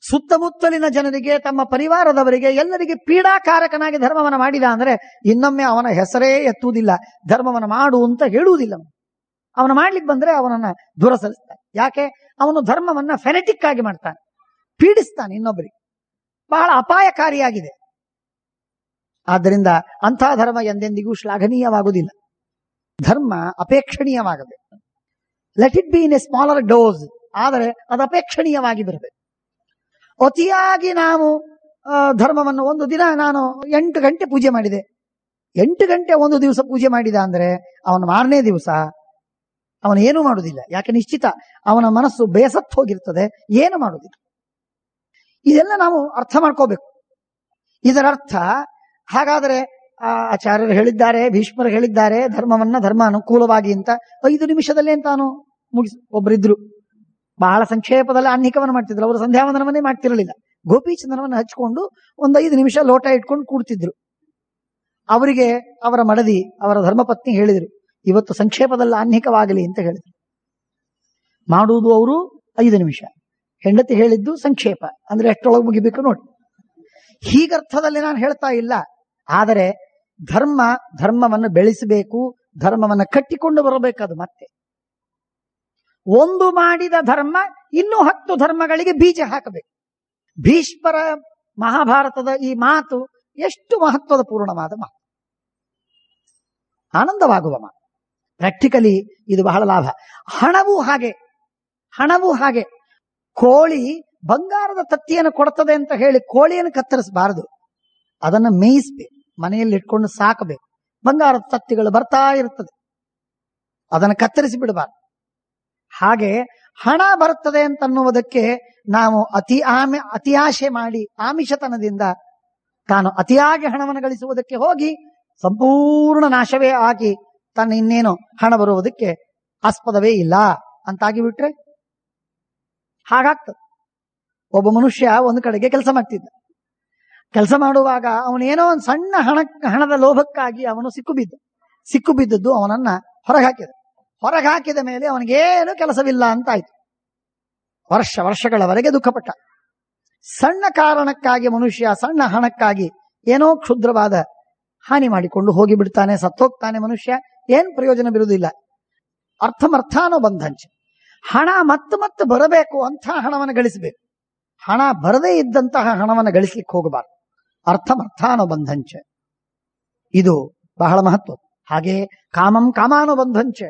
ಸುತ್ತಮುತ್ತಲಿನ ಜನರಿಗೆ, ತಮ್ಮ ಪರಿವಾರದವರಿಗೆ, ಎಲ್ಲರಿಗೆ ಪೀಡಾಕಾರಕನಾಗಿ ಧರ್ಮವನ್ನು ಮಾಡಿದ ಅಂದ್ರೆ ಇನ್ನೊಮ್ಮೆ ಅವನ ಹೆಸರೇ ಎತ್ತುವುದಿಲ್ಲ, ಧರ್ಮವನ್ನು ಮಾಡು ಅಂತ ಹೇಳುವುದಿಲ್ಲ. ಅವನು ಮಾಡ್ಲಿಕ್ಕೆ ಬಂದ್ರೆ ಅವನನ್ನ ದೂರ ಸರಿಸ್ತಾನೆ. ಯಾಕೆ? ಅವನು ಧರ್ಮವನ್ನ ಫೆನೆಟಿಕ್ ಆಗಿ ಮಾಡ್ತಾನೆ, ಪೀಡಿಸ್ತಾನೆ ಇನ್ನೊಬ್ಬರಿಗೆ. ಬಹಳ ಅಪಾಯಕಾರಿಯಾಗಿದೆ. ಆದ್ದರಿಂದ ಅಂಥ ಧರ್ಮ ಎಂದೆಂದಿಗೂ ಶ್ಲಾಘನೀಯವಾಗುವುದಿಲ್ಲ. ಧರ್ಮ ಅಪೇಕ್ಷಣೀಯವಾಗಬೇಕು. Let it be in a smaller dose. ಆದರೆ ಅದು ಅಪೇಕ್ಷಣೀಯವಾಗಿ ಬರಬೇಕು. ಅತಿಯಾಗಿ ನಾವು ಧರ್ಮವನ್ನು, ಒಂದು ದಿನ ನಾನು 8 ಗಂಟೆ ಪೂಜೆ ಮಾಡಿದೆ, 8 ಗಂಟೆ ಒಂದು ದಿವಸ ಪೂಜೆ ಮಾಡಿದ ಅಂದ್ರೆ ಅವನು ಮಾರನೇ ದಿವಸ ಅವನು ಏನು ಮಾಡುವುದಿಲ್ಲ. ಯಾಕೆ? ನಿಶ್ಚಿತ ಅವನ ಮನಸ್ಸು ಬೇಸತ್ತು ಹೋಗಿರ್ತದೆ, ಏನು ಮಾಡುವುದಿಲ್ಲ. ಇದೆಲ್ಲ ನಾವು ಅರ್ಥ ಮಾಡ್ಕೋಬೇಕು. ಇದರರ್ಥ ಹಾಗಾದರೆ ಆಚಾರ್ಯರು ಹೇಳಿದ್ದಾರೆ, ಭೀಷ್ಮರು ಹೇಳಿದ್ದಾರೆ, ಧರ್ಮ ಅನುಕೂಲವಾಗಿ ಅಂತ 5 ನಿಮಿಷದಲ್ಲೇ ತಾನು ಒಬ್ಬರಿದ್ರು ಬಹಳ ಸಂಕ್ಷೇಪದಲ್ಲಿ ಆನ್ನಿಕವನ್ನು ಮಾಡ್ತಿದ್ರು. ಅವರು ಸಂಧ್ಯಾವಂದನವನ್ನೇ ಮಾಡ್ತಿರಲಿಲ್ಲ, ಗೋಪೀಚಂದನವನ್ನು ಹಚ್ಕೊಂಡು ಒಂದು 5 ನಿಮಿಷ ಲೋಟ ಇಟ್ಕೊಂಡು ಕೂಡ್ತಿದ್ರು. ಅವರಿಗೆ ಅವರ ಮಡದಿ, ಅವರ ಧರ್ಮಪತ್ನಿ ಹೇಳಿದರು, ಇವತ್ತು ಸಂಕ್ಷೇಪದಲ್ಲಿ ಆನ್ನಿಕವಾಗಲಿ ಅಂತ ಹೇಳಿದ್ರು. ಮಾಡುವುದು ಅವರು 5 ನಿಮಿಷ, ಹೆಂಡತಿ ಹೇಳಿದ್ದು ಸಂಕ್ಷೇಪ ಅಂದ್ರೆ ಎಷ್ಟೊಳಗೆ ಮುಗಿಬೇಕು ನೋಡಿ. ಹೀಗರ್ಥದಲ್ಲಿ ನಾನು ಹೇಳ್ತಾ ಇಲ್ಲ. ಆದರೆ ಧರ್ಮವನ್ನು ಬೆಳೆಸಬೇಕು, ಧರ್ಮವನ್ನು ಕಟ್ಟಿಕೊಂಡು ಬರಬೇಕದು. ಮತ್ತೆ ಒಂದು ಮಾಡಿದ ಧರ್ಮ ಇನ್ನೂ 10 ಧರ್ಮಗಳಿಗೆ ಬೀಜ ಹಾಕಬೇಕು. ಭೀಷ್ಮರ ಮಹಾಭಾರತದ ಈ ಮಾತು ಎಷ್ಟು ಮಹತ್ವದ ಪೂರ್ಣವಾದ ಮಾತು, ಆನಂದವಾಗುವ ಮಾತು. ಪ್ರಾಕ್ಟಿಕಲಿ ಇದು ಬಹಳ ಲಾಭ. ಹಣವೂ ಹಾಗೆ. ಕೋಳಿ ಬಂಗಾರದ ತತ್ತಿಯನ್ನು ಕೊಡ್ತದೆ ಅಂತ ಹೇಳಿ ಕೋಳಿಯನ್ನು ಕತ್ತರಿಸಬಾರದು, ಅದನ್ನು ಮೇಯಿಸಬೇಕು, ಮನೆಯಲ್ಲಿ ಇಟ್ಕೊಂಡು ಸಾಕಬೇಕು. ಬಂಗಾರದ ತತ್ತಿಗಳು ಬರ್ತಾ ಇರುತ್ತದೆ, ಅದನ್ನು ಕತ್ತರಿಸಿ ಬಿಡಬಾರದು. ಹಾಗೆ ಹಣ ಬರುತ್ತದೆ ಅಂತನ್ನುವುದಕ್ಕೆ ನಾವು ಅತಿ ಆಶೆ ಮಾಡಿ ಆಮಿಷತನದಿಂದ ತಾನು ಅತಿಯಾಗಿ ಹಣವನ್ನು ಗಳಿಸುವುದಕ್ಕೆ ಹೋಗಿ ಸಂಪೂರ್ಣ ನಾಶವೇ ಆಗಿ ತನ್ನ ಇನ್ನೇನು ಹಣ ಬರುವುದಕ್ಕೆ ಆಸ್ಪದವೇ ಇಲ್ಲ ಅಂತಾಗಿ ಬಿಟ್ರೆ ಹಾಗಾಗ್ತದೆ. ಒಬ್ಬ ಮನುಷ್ಯ ಒಂದು ಕಡೆಗೆ ಕೆಲಸ ಮಾಡ್ತಿದ್ದ. ಕೆಲಸ ಮಾಡುವಾಗ ಅವನೇನೋ ಒಂದು ಸಣ್ಣ ಹಣದ ಲೋಭಕ್ಕಾಗಿ ಅವನು ಸಿಕ್ಕು ಬಿದ್ದದ್ದು ಅವನನ್ನ ಹೊರಗಾಕಿದ ಮೇಲೆ ಅವನಿಗೇನು ಕೆಲಸವಿಲ್ಲ ಅಂತಾಯ್ತು. ವರ್ಷಗಳವರೆಗೆ ದುಃಖಪಟ್ಟ. ಸಣ್ಣ ಕಾರಣಕ್ಕಾಗಿ ಮನುಷ್ಯ ಸಣ್ಣ ಹಣಕ್ಕಾಗಿ ಏನೋ ಕ್ಷುದ್ರವಾದ ಹಾನಿ ಮಾಡಿಕೊಂಡು ಹೋಗಿಬಿಡ್ತಾನೆ, ಸತ್ತೋಗ್ತಾನೆ. ಮನುಷ್ಯ ಏನ್ ಪ್ರಯೋಜನ ಬಿರುವುದಿಲ್ಲ. ಅರ್ಥಮರ್ಥಾನುಬಂಧಂಚ. ಹಣ ಮತ್ತೆ ಬರಬೇಕು ಅಂತ ಹಣವನ್ನು ಗಳಿಸಬೇಕು. ಹಣ ಬರದೇ ಇದ್ದಂತಹ ಹಣವನ್ನು ಗಳಿಸ್ಲಿಕ್ಕೆ ಹೋಗಬಾರದು. ಅರ್ಥಮರ್ಥಾನುಬಂಧಂಚ, ಇದು ಬಹಳ ಮಹತ್ವ. ಹಾಗೆ ಕಾಮಂ ಕಾಮಾನುಬಂಧಂಚ,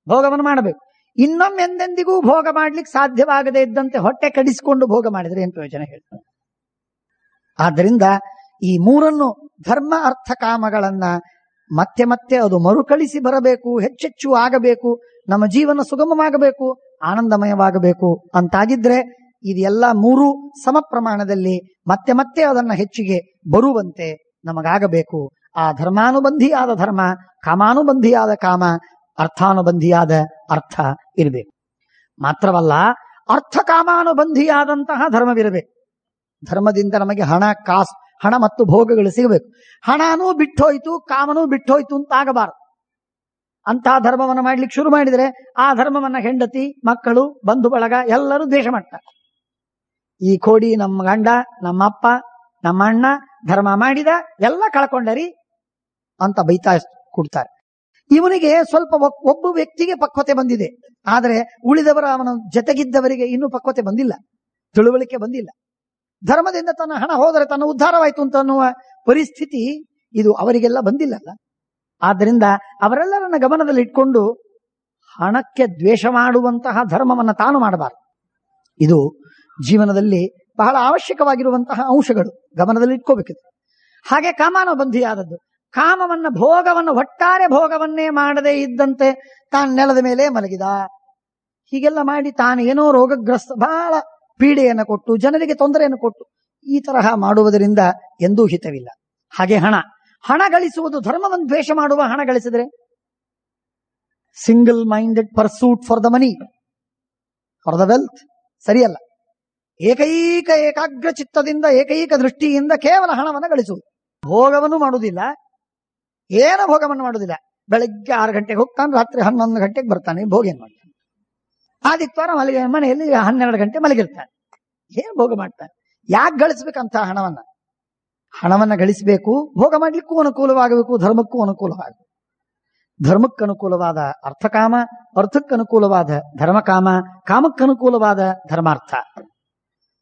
ಭೋಗವನ್ನು ಮಾಡಬೇಕು. ಇನ್ನೊಮ್ಮೆಂದೆಂದಿಗೂ ಭೋಗ ಮಾಡ್ಲಿಕ್ಕೆ ಸಾಧ್ಯವಾಗದೇ ಇದ್ದಂತೆ ಹೊಟ್ಟೆ ಕಡಿಸಿಕೊಂಡು ಭೋಗ ಮಾಡಿದ್ರೆ ಏನು ಪ್ರಯೋಜನ ಹೇಳ್ತಾರೆ. ಆದ್ದರಿಂದ ಈ ಮೂರನ್ನು, ಧರ್ಮ ಅರ್ಥ ಕಾಮಗಳನ್ನ ಮತ್ತೆ ಅದು ಮರುಕಳಿಸಿ ಬರಬೇಕು, ಹೆಚ್ಚೆಚ್ಚು ಆಗಬೇಕು, ನಮ್ಮ ಜೀವನ ಸುಗಮವಾಗಬೇಕು, ಆನಂದಮಯವಾಗಬೇಕು ಅಂತಾಗಿದ್ರೆ ಇದೆಲ್ಲ ಮೂರು ಸಮ ಪ್ರಮಾಣದಲ್ಲಿ ಮತ್ತೆ ಅದನ್ನ ಹೆಚ್ಚಿಗೆ ಬರುವಂತೆ ನಮಗಾಗಬೇಕು. ಆ ಧರ್ಮಾನುಬಂಧಿಯಾದ ಧರ್ಮ, ಕಾಮಾನುಬಂಧಿಯಾದ ಕಾಮ, ಅರ್ಥಾನುಬಂಧಿಯಾದ ಅರ್ಥ ಇರಬೇಕು. ಮಾತ್ರವಲ್ಲ, ಅರ್ಥ ಕಾಮಾನುಬಂಧಿಯಾದಂತಹ ಧರ್ಮವಿರಬೇಕು. ಧರ್ಮದಿಂದ ನಮಗೆ ಹಣ ಮತ್ತು ಭೋಗಗಳು ಸಿಗಬೇಕು. ಹಣನೂ ಬಿಟ್ಟೋಯ್ತು, ಕಾಮನೂ ಬಿಟ್ಟೋಯ್ತು ಅಂತ ಆಗಬಾರದು. ಅಂತಹ ಧರ್ಮವನ್ನು ಮಾಡ್ಲಿಕ್ಕೆ ಶುರು ಮಾಡಿದರೆ ಆ ಧರ್ಮವನ್ನ ಹೆಂಡತಿ, ಮಕ್ಕಳು, ಬಂಧು ಬಳಗ ಎಲ್ಲರೂ ದ್ವೇಷ ಮಾಡ್ತಾರೆ. ಈ ಕೋಡಿ ನಮ್ಮ ಗಂಡ, ನಮ್ಮಪ್ಪ, ನಮ್ಮ ಅಣ್ಣ ಧರ್ಮ ಮಾಡಿದ, ಎಲ್ಲ ಕಳ್ಕೊಂಡರಿ ಅಂತ ಬೈತಾ ಕೊಡ್ತಾರೆ. ಇವನಿಗೆ ಸ್ವಲ್ಪ ಒಬ್ಬ ವ್ಯಕ್ತಿಗೆ ಪಕ್ವತೆ ಬಂದಿದೆ, ಆದರೆ ಉಳಿದವರ ಅವನ ಜೊತೆಗಿದ್ದವರಿಗೆ ಇನ್ನೂ ಪಕ್ವತೆ ಬಂದಿಲ್ಲ, ತಿಳುವಳಿಕೆ ಬಂದಿಲ್ಲ. ಧರ್ಮದಿಂದ ತನ್ನ ಹಣ ಹೋದರೆ ತನ್ನ ಉದ್ಧಾರವಾಯಿತು ಅಂತ ಅನ್ನುವ ಪರಿಸ್ಥಿತಿ ಇದು ಅವರಿಗೆಲ್ಲ ಬಂದಿಲ್ಲಲ್ಲ. ಆದ್ದರಿಂದ ಅವರೆಲ್ಲರನ್ನ ಗಮನದಲ್ಲಿ ಇಟ್ಕೊಂಡು ಹಣಕ್ಕೆ ದ್ವೇಷ ಮಾಡುವಂತಹ ಧರ್ಮವನ್ನು ತಾನು ಮಾಡಬಾರದು. ಇದು ಜೀವನದಲ್ಲಿ ಬಹಳ ಅವಶ್ಯಕವಾಗಿರುವಂತಹ ಅಂಶಗಳು, ಗಮನದಲ್ಲಿ ಇಟ್ಕೋಬೇಕಿದೆ. ಹಾಗೆ ಕಾಮಾನುಬಂಧಿಯಾದದ್ದು, ಕಾಮವನ್ನ ಭೋಗವನ್ನು ಒಟ್ಟಾರೆ ಭೋಗವನ್ನೇ ಮಾಡದೇ ಇದ್ದಂತೆ ತಾನು ನೆಲದ ಮೇಲೆ ಮಲಗಿದ, ಹೀಗೆಲ್ಲ ಮಾಡಿ ತಾನೇನೋ ರೋಗಗ್ರಸ್ತ, ಬಹಳ ಪೀಡೆಯನ್ನು ಕೊಟ್ಟು ಜನರಿಗೆ ತೊಂದರೆಯನ್ನು ಕೊಟ್ಟು ಈ ತರಹ ಮಾಡುವುದರಿಂದ ಎಂದೂ ಹಿತವಿಲ್ಲ. ಹಾಗೆ ಹಣ ಗಳಿಸುವುದು, ಧರ್ಮವನ್ನು ದ್ವೇಷ ಮಾಡುವ ಹಣ ಗಳಿಸಿದರೆ single minded pursuit for the money, for the wealth ಸರಿಯಲ್ಲ. ಏಕೈಕ ಚಿತ್ತದಿಂದ ಏಕೈಕ ದೃಷ್ಟಿಯಿಂದ ಕೇವಲ ಹಣವನ್ನು ಗಳಿಸುವುದು, ಭೋಗವನ್ನು ಮಾಡುವುದಿಲ್ಲ, ಏನು ಭೋಗವನ್ನು ಮಾಡುವುದಿಲ್ಲ. ಬೆಳಗ್ಗೆ 6 ಗಂಟೆಗೆ ಹೋಗ್ತಾನೆ, ರಾತ್ರಿ 11 ಗಂಟೆಗೆ ಬರ್ತಾನೆ, ಭೋಗ ಏನ್ ಮಾಡ್ತಾನೆ? ಆದಿತ್ಯವಾರ ಮನೆಯಲ್ಲಿ 12 ಗಂಟೆ ಮಲಗಿರ್ತಾನೆ, ಏನ್ ಭೋಗ ಮಾಡ್ತಾನೆ? ಯಾಕೆ ಗಳಿಸ್ಬೇಕಂತ ಹಣವನ್ನ ಗಳಿಸಬೇಕು, ಭೋಗ ಮಾಡ್ಲಿಕ್ಕೂ ಅನುಕೂಲವಾಗಬೇಕು, ಧರ್ಮಕ್ಕೂ ಅನುಕೂಲವಾಗಬೇಕು. ಧರ್ಮಕ್ಕನುಕೂಲವಾದ ಅರ್ಥಕಾಮ, ಅರ್ಥಕ್ಕನುಕೂಲವಾದ ಧರ್ಮಕಾಮ, ಕಾಮಕ್ಕನುಕೂಲವಾದ ಧರ್ಮಾರ್ಥ,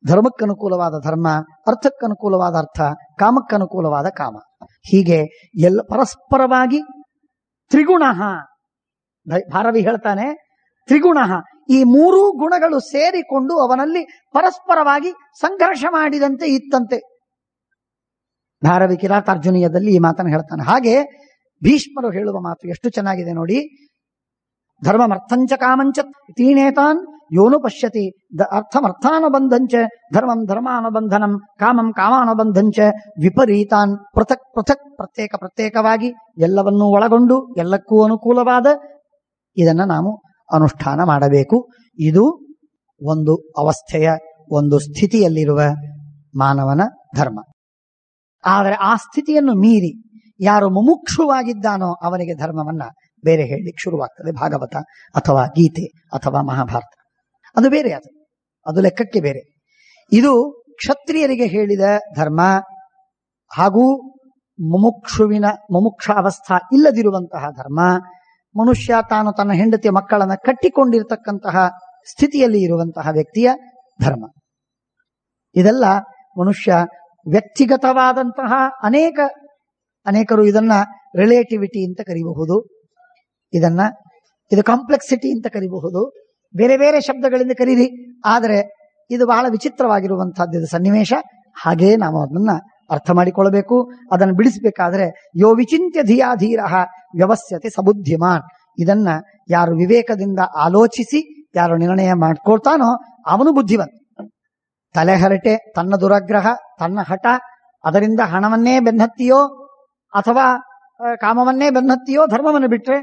ಧರ್ಮಕ್ಕನುಕೂಲವಾದ ಧರ್ಮ, ಅರ್ಥಕ್ಕನುಕೂಲವಾದ ಅರ್ಥ, ಕಾಮಕ್ಕನುಕೂಲವಾದ ಕಾಮ. ಹೀಗೆ ಎಲ್ಲ ಪರಸ್ಪರವಾಗಿ ತ್ರಿಗುಣ, ಭಾರವಿ ಹೇಳ್ತಾನೆ ತ್ರಿಗುಣ, ಈ 3 ಗುಣಗಳು ಸೇರಿಕೊಂಡು ಅವನಲ್ಲಿ ಪರಸ್ಪರವಾಗಿ ಸಂಘರ್ಷ ಮಾಡಿದಂತೆ ಇತ್ತಂತೆ. ಭಾರವಿ ಕಿರಾತಾರ್ಜುನೀಯದಲ್ಲಿ ಈ ಮಾತನ್ನು ಹೇಳ್ತಾನೆ. ಹಾಗೆ ಭೀಷ್ಮರು ಹೇಳುವ ಮಾತು ಎಷ್ಟು ಚೆನ್ನಾಗಿದೆ ನೋಡಿ. ಧರ್ಮಮರ್ಥಂಚ ಕಾಮಂಚ ತೀನೇತಾನ್ ಯೋನು ಪಶ್ಯತಿ, ಅರ್ಥಮರ್ಥಾನುಬಂಧಂಚ ಧರ್ಮಂ ಧರ್ಮಾನುಬಂಧನಂ ಕಾಮಂ ಕಾಮಾನುಬಂಧಂಚ ವಿಪರೀತಾನ್ ಪೃಥಕ್ ಪೃಥಕ್, ಪ್ರತ್ಯೇಕವಾಗಿ ಎಲ್ಲವನ್ನೂ ಒಳಗೊಂಡು ಎಲ್ಲಕ್ಕೂ ಅನುಕೂಲವಾದ ಇದನ್ನ ನಾವು ಅನುಷ್ಠಾನ ಮಾಡಬೇಕು. ಇದು ಒಂದು ಅವಸ್ಥೆಯ, ಒಂದು ಸ್ಥಿತಿಯಲ್ಲಿರುವ ಮಾನವನ ಧರ್ಮ. ಆದರೆ ಆ ಸ್ಥಿತಿಯನ್ನು ಮೀರಿ ಯಾರು ಮುಮುಕ್ಷುವಾಗಿದ್ದಾನೋ ಅವನಿಗೆ ಧರ್ಮವನ್ನ ಬೇರೆ ಹೇಳಲಿಕ್ಕೆ ಶುರುವಾಗ್ತದೆ. ಭಾಗವತ ಅಥವಾ ಗೀತೆ ಅಥವಾ ಮಹಾಭಾರತ ಅದು ಬೇರೆ, ಅದು ಲೆಕ್ಕಕ್ಕೆ ಬೇರೆ. ಇದು ಕ್ಷತ್ರಿಯರಿಗೆ ಹೇಳಿದ ಧರ್ಮ, ಹಾಗೂ ಮುಮುಕ್ಷ ಅವಸ್ಥಾ ಇಲ್ಲದಿರುವಂತಹ ಧರ್ಮ, ಮನುಷ್ಯ ತಾನು ತನ್ನ ಹೆಂಡತಿಯ ಮಕ್ಕಳನ್ನ ಕಟ್ಟಿಕೊಂಡಿರ್ತಕ್ಕಂತಹ ಸ್ಥಿತಿಯಲ್ಲಿ ಇರುವಂತಹ ವ್ಯಕ್ತಿಯ ಧರ್ಮ. ಇದೆಲ್ಲ ಮನುಷ್ಯ ವ್ಯಕ್ತಿಗತವಾದಂತಹ ಅನೇಕರು ಇದನ್ನ ರಿಲೇಟಿವಿಟಿ ಅಂತ ಕರೀಬಹುದು, ಇದು ಕಾಂಪ್ಲೆಕ್ಸಿಟಿ ಅಂತ ಕರೀಬಹುದು, ಬೇರೆ ಬೇರೆ ಶಬ್ದಗಳಿಂದ ಕರೀರಿ. ಆದರೆ ಇದು ಬಹಳ ವಿಚಿತ್ರವಾಗಿರುವಂತಹದ್ದು ಸನ್ನಿವೇಶ. ಹಾಗೇ ನಾವು ಅದನ್ನ ಅರ್ಥ ಮಾಡಿಕೊಳ್ಳಬೇಕು. ಅದನ್ನು ಬಿಡಿಸಬೇಕಾದ್ರೆ ಯೋ ವಿಚಿಂತ್ಯ ಧಿಯಾಧೀರ ವ್ಯವಸ್ಯತೆ ಸಬುದ್ಧಿಮಾನ್, ಇದನ್ನ ಯಾರು ವಿವೇಕದಿಂದ ಆಲೋಚಿಸಿ ಯಾರು ನಿರ್ಣಯ ಮಾಡ್ಕೊಳ್ತಾನೋ ಅವನು ಬುದ್ಧಿವಂತ. ತಲೆಹರಟೆ, ತನ್ನ ದುರಾಗ್ರಹ, ತನ್ನ ಹಠ, ಅದರಿಂದ ಹಣವನ್ನೇ ಬೆನ್ನತ್ತಿಯೋ ಅಥವಾ ಕಾಮವನ್ನೇ ಬೆನ್ನತ್ತಿಯೋ ಧರ್ಮವನ್ನು ಬಿಟ್ರೆ,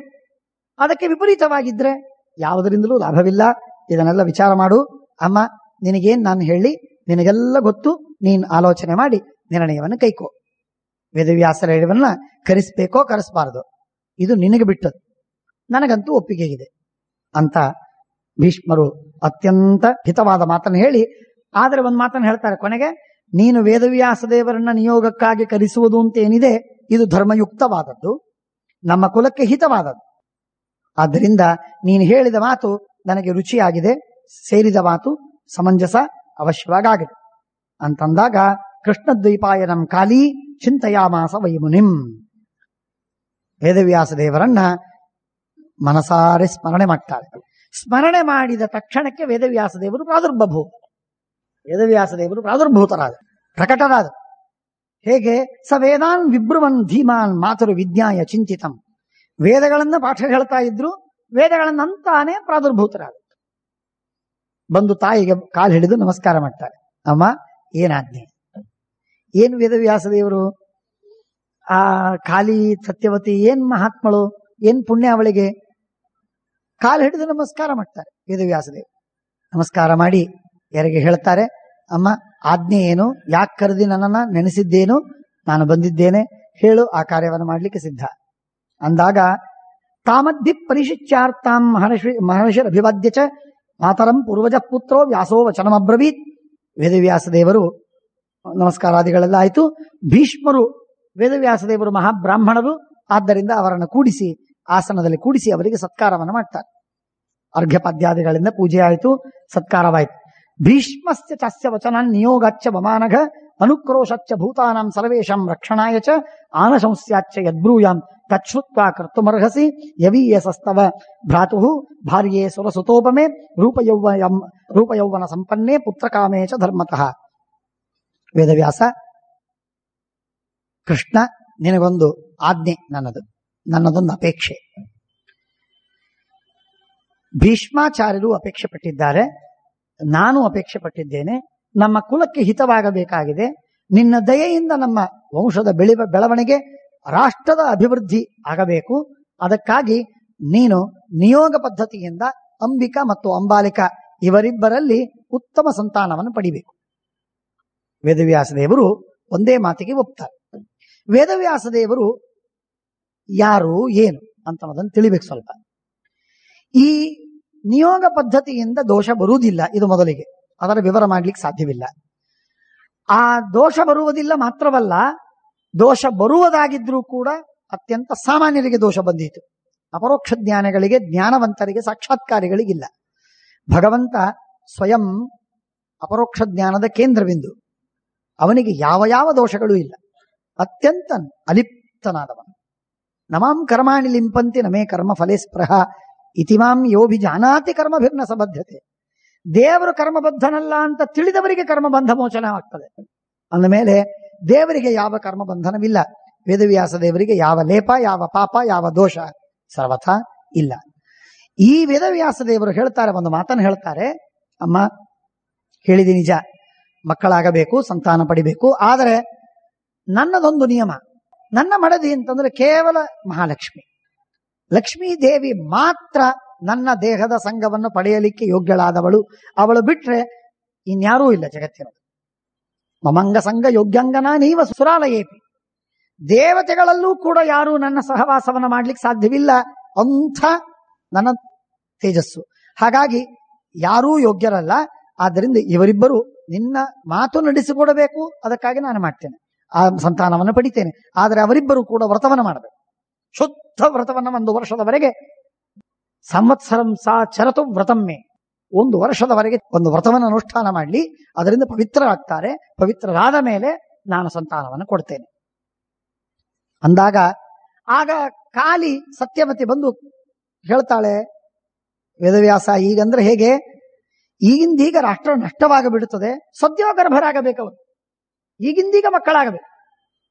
ಅದಕ್ಕೆ ವಿಪರೀತವಾಗಿದ್ರೆ ಯಾವುದರಿಂದಲೂ ಲಾಭವಿಲ್ಲ. ಇದನ್ನೆಲ್ಲ ವಿಚಾರ ಮಾಡು ಅಮ್ಮ, ನಿನಗೇನ್ ನಾನು ಹೇಳಿ, ನಿನಗೆಲ್ಲ ಗೊತ್ತು, ನೀನ್ ಆಲೋಚನೆ ಮಾಡಿ ನಿರ್ಣಯವನ್ನು ಕೈಕೋ. ವೇದವ್ಯಾಸರ ಹೇಳಿವನ್ನ ಕರೆಸ್ಬೇಕೋ ಕರೆಸಬಾರದು ಇದು ನಿನಗೆ ಬಿಟ್ಟದ್ದು, ನನಗಂತೂ ಒಪ್ಪಿಗೆ ಇದೆ ಅಂತ ಭೀಷ್ಮರು ಅತ್ಯಂತ ಹಿತವಾದ ಮಾತನ್ನು ಹೇಳಿ, ಆದರೆ ಒಂದು ಮಾತನ್ನು ಹೇಳ್ತಾರೆ ಕೊನೆಗೆ, ನೀನು ವೇದವ್ಯಾಸ ದೇವರನ್ನ ನಿಯೋಗಕ್ಕಾಗಿ ಕರೆಸುವುದು ಅಂತ ಏನಿದೆ ಇದು ಧರ್ಮಯುಕ್ತವಾದದ್ದು, ನಮ್ಮ ಕುಲಕ್ಕೆ ಹಿತವಾದದ್ದು. ಆದ್ದರಿಂದ ನೀನು ಹೇಳಿದ ಮಾತು ನನಗೆ ರುಚಿಯಾಗಿದೆ, ಸೇರಿದ ಮಾತು ಸಮಂಜಸ ಅವಶ್ಯವಾಗಿದೆ ಅಂತಂದಾಗ ಕೃಷ್ಣದ್ವೈಪಾಯನಂ ಕಾಲಿ ಚಿಂತಯಾಮಾಸ ವೈಮುನಿಂ, ವೇದವ್ಯಾಸ ದೇವರನ್ನ ಮನಸಾರೆ ಸ್ಮರಣೆ ಮಾಡ್ತಾಳೆ. ಸ್ಮರಣೆ ಮಾಡಿದ ತಕ್ಷಣಕ್ಕೆ ವೇದವ್ಯಾಸ ದೇವರು ಪ್ರಾದುರ್ಭೂತರಾದ, ಪ್ರಕಟರಾದ. ಹೇಗೆ ಸ ವೇದಾನ್ ವಿಬ್ರುವನ್ ಧೀಮಾನ್ ಮಾತರು ವಿಜ್ಞಾಯ ಚಿಂತಿತಂ, ವೇದಗಳನ್ನ ಪಾಠ ಹೇಳ್ತಾ ಇದ್ರು, ವೇದಗಳನ್ನಂತಾನೆ ಪ್ರಾದುರ್ಭೂತರಾದ. ಬಂದು ತಾಯಿಗೆ ಕಾಲು ಹಿಡಿದು ನಮಸ್ಕಾರ ಮಾಡ್ತಾರೆ. ಅಮ್ಮ ಏನಾಜ್ಞೆ? ಏನು ವೇದವ್ಯಾಸ ದೇವರು, ಆ ಕಾಲಿ ಸತ್ಯವತಿ ಏನ್ ಮಹಾತ್ಮಳು, ಏನ್ ಪುಣ್ಯ ಅವಳಿಗೆ, ಕಾಲು ಹಿಡಿದು ನಮಸ್ಕಾರ ಮಾಡ್ತಾರೆ ವೇದವ್ಯಾಸ ದೇವರು. ನಮಸ್ಕಾರ ಮಾಡಿ ಯಾರಿಗೆ ಹೇಳ್ತಾರೆ, ಅಮ್ಮ ಆಜ್ಞೆ ಏನು, ಯಾಕೆ ಕರೆದಿ ನನ್ನನ್ನ, ನೆನೆಸಿದ್ದೇನು, ನಾನು ಬಂದಿದ್ದೇನೆ, ಹೇಳು, ಆ ಕಾರ್ಯವನ್ನು ಮಾಡ್ಲಿಕ್ಕೆ ಸಿದ್ಧ ಅಂದಾಗ, ತಾಮದ್ದಿ ಪರಿಶಿಚ್ಯಾರ್ಥಾಂ ಮಹರ್ಷಿರ ಅಭಿವಾದ್ಯ ಚ ಮಾತರಂ ಪೂರ್ವಜ ಪುತ್ರೋ ವ್ಯಾಸೋ ವಚನಮಬ್ರವೀತ್. ವೇದವ್ಯಾಸ ದೇವರು ನಮಸ್ಕಾರಾದಿಗಳೆಲ್ಲ ಆಯಿತು. ಭೀಷ್ಮರು ವೇದವ್ಯಾಸ ದೇವರು ಮಹಾಬ್ರಾಹ್ಮಣರು, ಆದ್ದರಿಂದ ಅವರನ್ನು ಕೂಡಿಸಿ ಆಸನದಲ್ಲಿ ಕೂಡಿಸಿ ಅವರಿಗೆ ಸತ್ಕಾರವನ್ನು ಮಾಡ್ತಾರೆ. ಅರ್ಘ್ಯಪಾದ್ಯಾದಿಗಳಿಂದ ಪೂಜೆ ಆಯಿತು, ಸತ್ಕಾರವಾಯಿತು. ಭೀಷ್ಮಸ್ಯ ಚಾಸ್ಯ ವಚನಾನ್ ನಿಯೋಗಾಚ್ಚ ವಮಾನಘ ಅನುಕ್ರೋಶಚ್ಚ ಭೂತಾನಾಂ ಸರ್ವೇಷಾಂ ರಕ್ಷಣಾಯ ಚ ಆನಶಂಸ್ಯಾಚ್ಚ ಯದ್ಬ್ರೂಯಾಂ ತಚ್ಛ್ರುತ್ವಾ ಕರ್ತುಮರ್ಹಸಿ ಯವೀಯಸಸ್ತವ ಭ್ರಾತುಃ ಭಾರ್ಯೇ ಸುರಸುತೋಪಮೆ ರೂಪಯೌವನ ಸಂಪನ್ನೇ ಪುತ್ರಕಾಮೇ ಚ ಧರ್ಮತಃ. ವೇದವ್ಯಾಸ, ಕೃಷ್ಣ ನಿನಗೊಂದು ಆಜ್ಞೆ, ನನ್ನದೊಂದು ಅಪೇಕ್ಷೆ. ಭೀಷ್ಮಾಚಾರ್ಯರು ಅಪೇಕ್ಷೆ ಪಟ್ಟಿದ್ದಾರೆ, ನಾನು ಅಪೇಕ್ಷೆ ಪಟ್ಟಿದ್ದೇನೆ. ನಮ್ಮ ಕುಲಕ್ಕೆ ಹಿತವಾಗಬೇಕಾಗಿದೆ. ನಿನ್ನ ದಯೆಯಿಂದ ನಮ್ಮ ವಂಶದ ಬೆಳವಣಿಗೆ, ರಾಷ್ಟ್ರದ ಅಭಿವೃದ್ಧಿ ಆಗಬೇಕು. ಅದಕ್ಕಾಗಿ ನೀನು ನಿಯೋಗ ಪದ್ಧತಿಯಿಂದ ಅಂಬಿಕಾ ಮತ್ತು ಅಂಬಾಲಿಕಾ ಇವರಿಬ್ಬರಲ್ಲಿ ಉತ್ತಮ ಸಂತಾನವನ್ನು ಪಡಿಬೇಕು. ವೇದವ್ಯಾಸದೇವರು ಒಂದೇ ಮಾತಿಗೆ ಒಪ್ತಾರೆ. ವೇದವ್ಯಾಸದೇವರು ಯಾರು ಏನು ಅಂತ ತಿಳಿಬೇಕು ಸ್ವಲ್ಪ. ಈ ನಿಯೋಗ ಪದ್ಧತಿಯಿಂದ ದೋಷ ಬರುವುದಿಲ್ಲ, ಇದು ಮೊದಲಿಗೆ. ಅದರ ವಿವರ ಮಾಡ್ಲಿಕ್ಕೆ ಸಾಧ್ಯವಿಲ್ಲ. ಆ ದೋಷ ಬರುವುದಿಲ್ಲ ಮಾತ್ರವಲ್ಲ, ದೋಷ ಬರುವುದಾಗಿದ್ರೂ ಕೂಡ ಅತ್ಯಂತ ಸಾಮಾನ್ಯರಿಗೆ ದೋಷ ಬಂದಿತು. ಅಪರೋಕ್ಷ ಜ್ಞಾನಗಳಿಗೆ, ಜ್ಞಾನವಂತರಿಗೆ, ಸಾಕ್ಷಾತ್ಕಾರಿಗಳಿಗಿಲ್ಲ. ಭಗವಂತ ಸ್ವಯಂ ಅಪರೋಕ್ಷ ಜ್ಞಾನದ ಕೇಂದ್ರಬಿಂದು. ಅವನಿಗೆ ಯಾವ ಯಾವ ದೋಷಗಳೂ ಇಲ್ಲ. ಅತ್ಯಂತ ಅಲಿಪ್ತನಾದವನು. ನಮಾಂ ಕರ್ಮಾಣಿ ಲಿಂಪಂತಿ ನಮೇ ಕರ್ಮ ಫಲೇ ಸ್ಪೃಹ ಇತಿಮಾಂ ಯೋಭಿಜಾನಾತಿ ಕರ್ಮಭಿರ್ನ ಸಬದ್ಧತೆ. ದೇವರು ಕರ್ಮಬದ್ಧನಲ್ಲ ಅಂತ ತಿಳಿದವರಿಗೆ ಕರ್ಮಬಂಧ ಮೋಚನವಾಗ್ತದೆ. ಅಂದ ಮೇಲೆ ದೇವರಿಗೆ ಯಾವ ಕರ್ಮಬಂಧನವಿಲ್ಲ. ವೇದವ್ಯಾಸ ದೇವರಿಗೆ ಯಾವ ಲೇಪ, ಯಾವ ಪಾಪ, ಯಾವ ದೋಷ ಸರ್ವಥಾ ಇಲ್ಲ. ಈ ವೇದವ್ಯಾಸ ದೇವರು ಹೇಳ್ತಾರೆ, ಒಂದು ಮಾತನ್ನು ಹೇಳ್ತಾರೆ, ಅಮ್ಮ ಹೇಳಿದಿ ನಿಜ, ಮಕ್ಕಳಾಗಬೇಕು, ಸಂತಾನ ಪಡಿಬೇಕು. ಆದರೆ ನನ್ನದೊಂದು ನಿಯಮ, ನನ್ನ ಮಡದಿ ಅಂತಂದ್ರೆ ಕೇವಲ ಮಹಾಲಕ್ಷ್ಮಿ, ಲಕ್ಷ್ಮೀ ದೇವಿ ಮಾತ್ರ ನನ್ನ ದೇಹದ ಸಂಘವನ್ನು ಪಡೆಯಲಿಕ್ಕೆ ಯೋಗ್ಯಳಾದವಳು. ಅವಳು ಬಿಟ್ರೆ ಇನ್ಯಾರೂ ಇಲ್ಲ ಜಗತ್ತಿನಲ್ಲಿ. ಮಮಂಗ ಸಂಘ ಯೋಗ್ಯಂಗನ ನೀವ ಸುರಾಲಯೇಪಿ. ದೇವತೆಗಳಲ್ಲೂ ಕೂಡ ಯಾರೂ ನನ್ನ ಸಹವಾಸವನ್ನು ಮಾಡ್ಲಿಕ್ಕೆ ಸಾಧ್ಯವಿಲ್ಲ, ಅಂಥ ನನ್ನ ತೇಜಸ್ಸು. ಹಾಗಾಗಿ ಯಾರೂ ಯೋಗ್ಯರಲ್ಲ. ಆದ್ದರಿಂದ ಇವರಿಬ್ಬರು ನಿನ್ನ ಮಾತು ನಡೆಸಿಕೊಡಬೇಕು, ಅದಕ್ಕಾಗಿ ನಾನು ಮಾಡ್ತೇನೆ, ಆ ಸಂತಾನವನ್ನು ಪಡಿತೇನೆ. ಆದರೆ ಅವರಿಬ್ಬರು ಕೂಡ ವ್ರತವನ್ನು ಮಾಡಬೇಕು, ಶುದ್ಧ ವ್ರತವನ್ನು 1 ವರ್ಷದವರೆಗೆ. ಸಂವತ್ಸರಂ ಸಾ ಚರತು ವ್ರತಮ್ಮೆ, 1 ವರ್ಷದವರೆಗೆ ಒಂದು ವ್ರತವನ್ನು ಅನುಷ್ಠಾನ ಮಾಡಲಿ, ಅದರಿಂದ ಪವಿತ್ರರಾಗ್ತಾರೆ. ಪವಿತ್ರರಾದ ಮೇಲೆ ನಾನು ಸಂತಾನವನ್ನು ಕೊಡ್ತೇನೆ ಅಂದಾಗ, ಆಗ ಕಾಲಿ ಸತ್ಯವತಿ ಬಂದು ಹೇಳ್ತಾಳೆ, ವೇದವ್ಯಾಸ ಈಗಂದ್ರೆ ಹೇಗೆ, ಈಗಿಂದೀಗ ರಾಷ್ಟ್ರ ನಷ್ಟವಾಗಿಬಿಡುತ್ತದೆ, ಸದ್ಯ ಗರ್ಭರಾಗಬೇಕವರು, ಈಗಿಂದೀಗ ಮಕ್ಕಳಾಗಬೇಕು.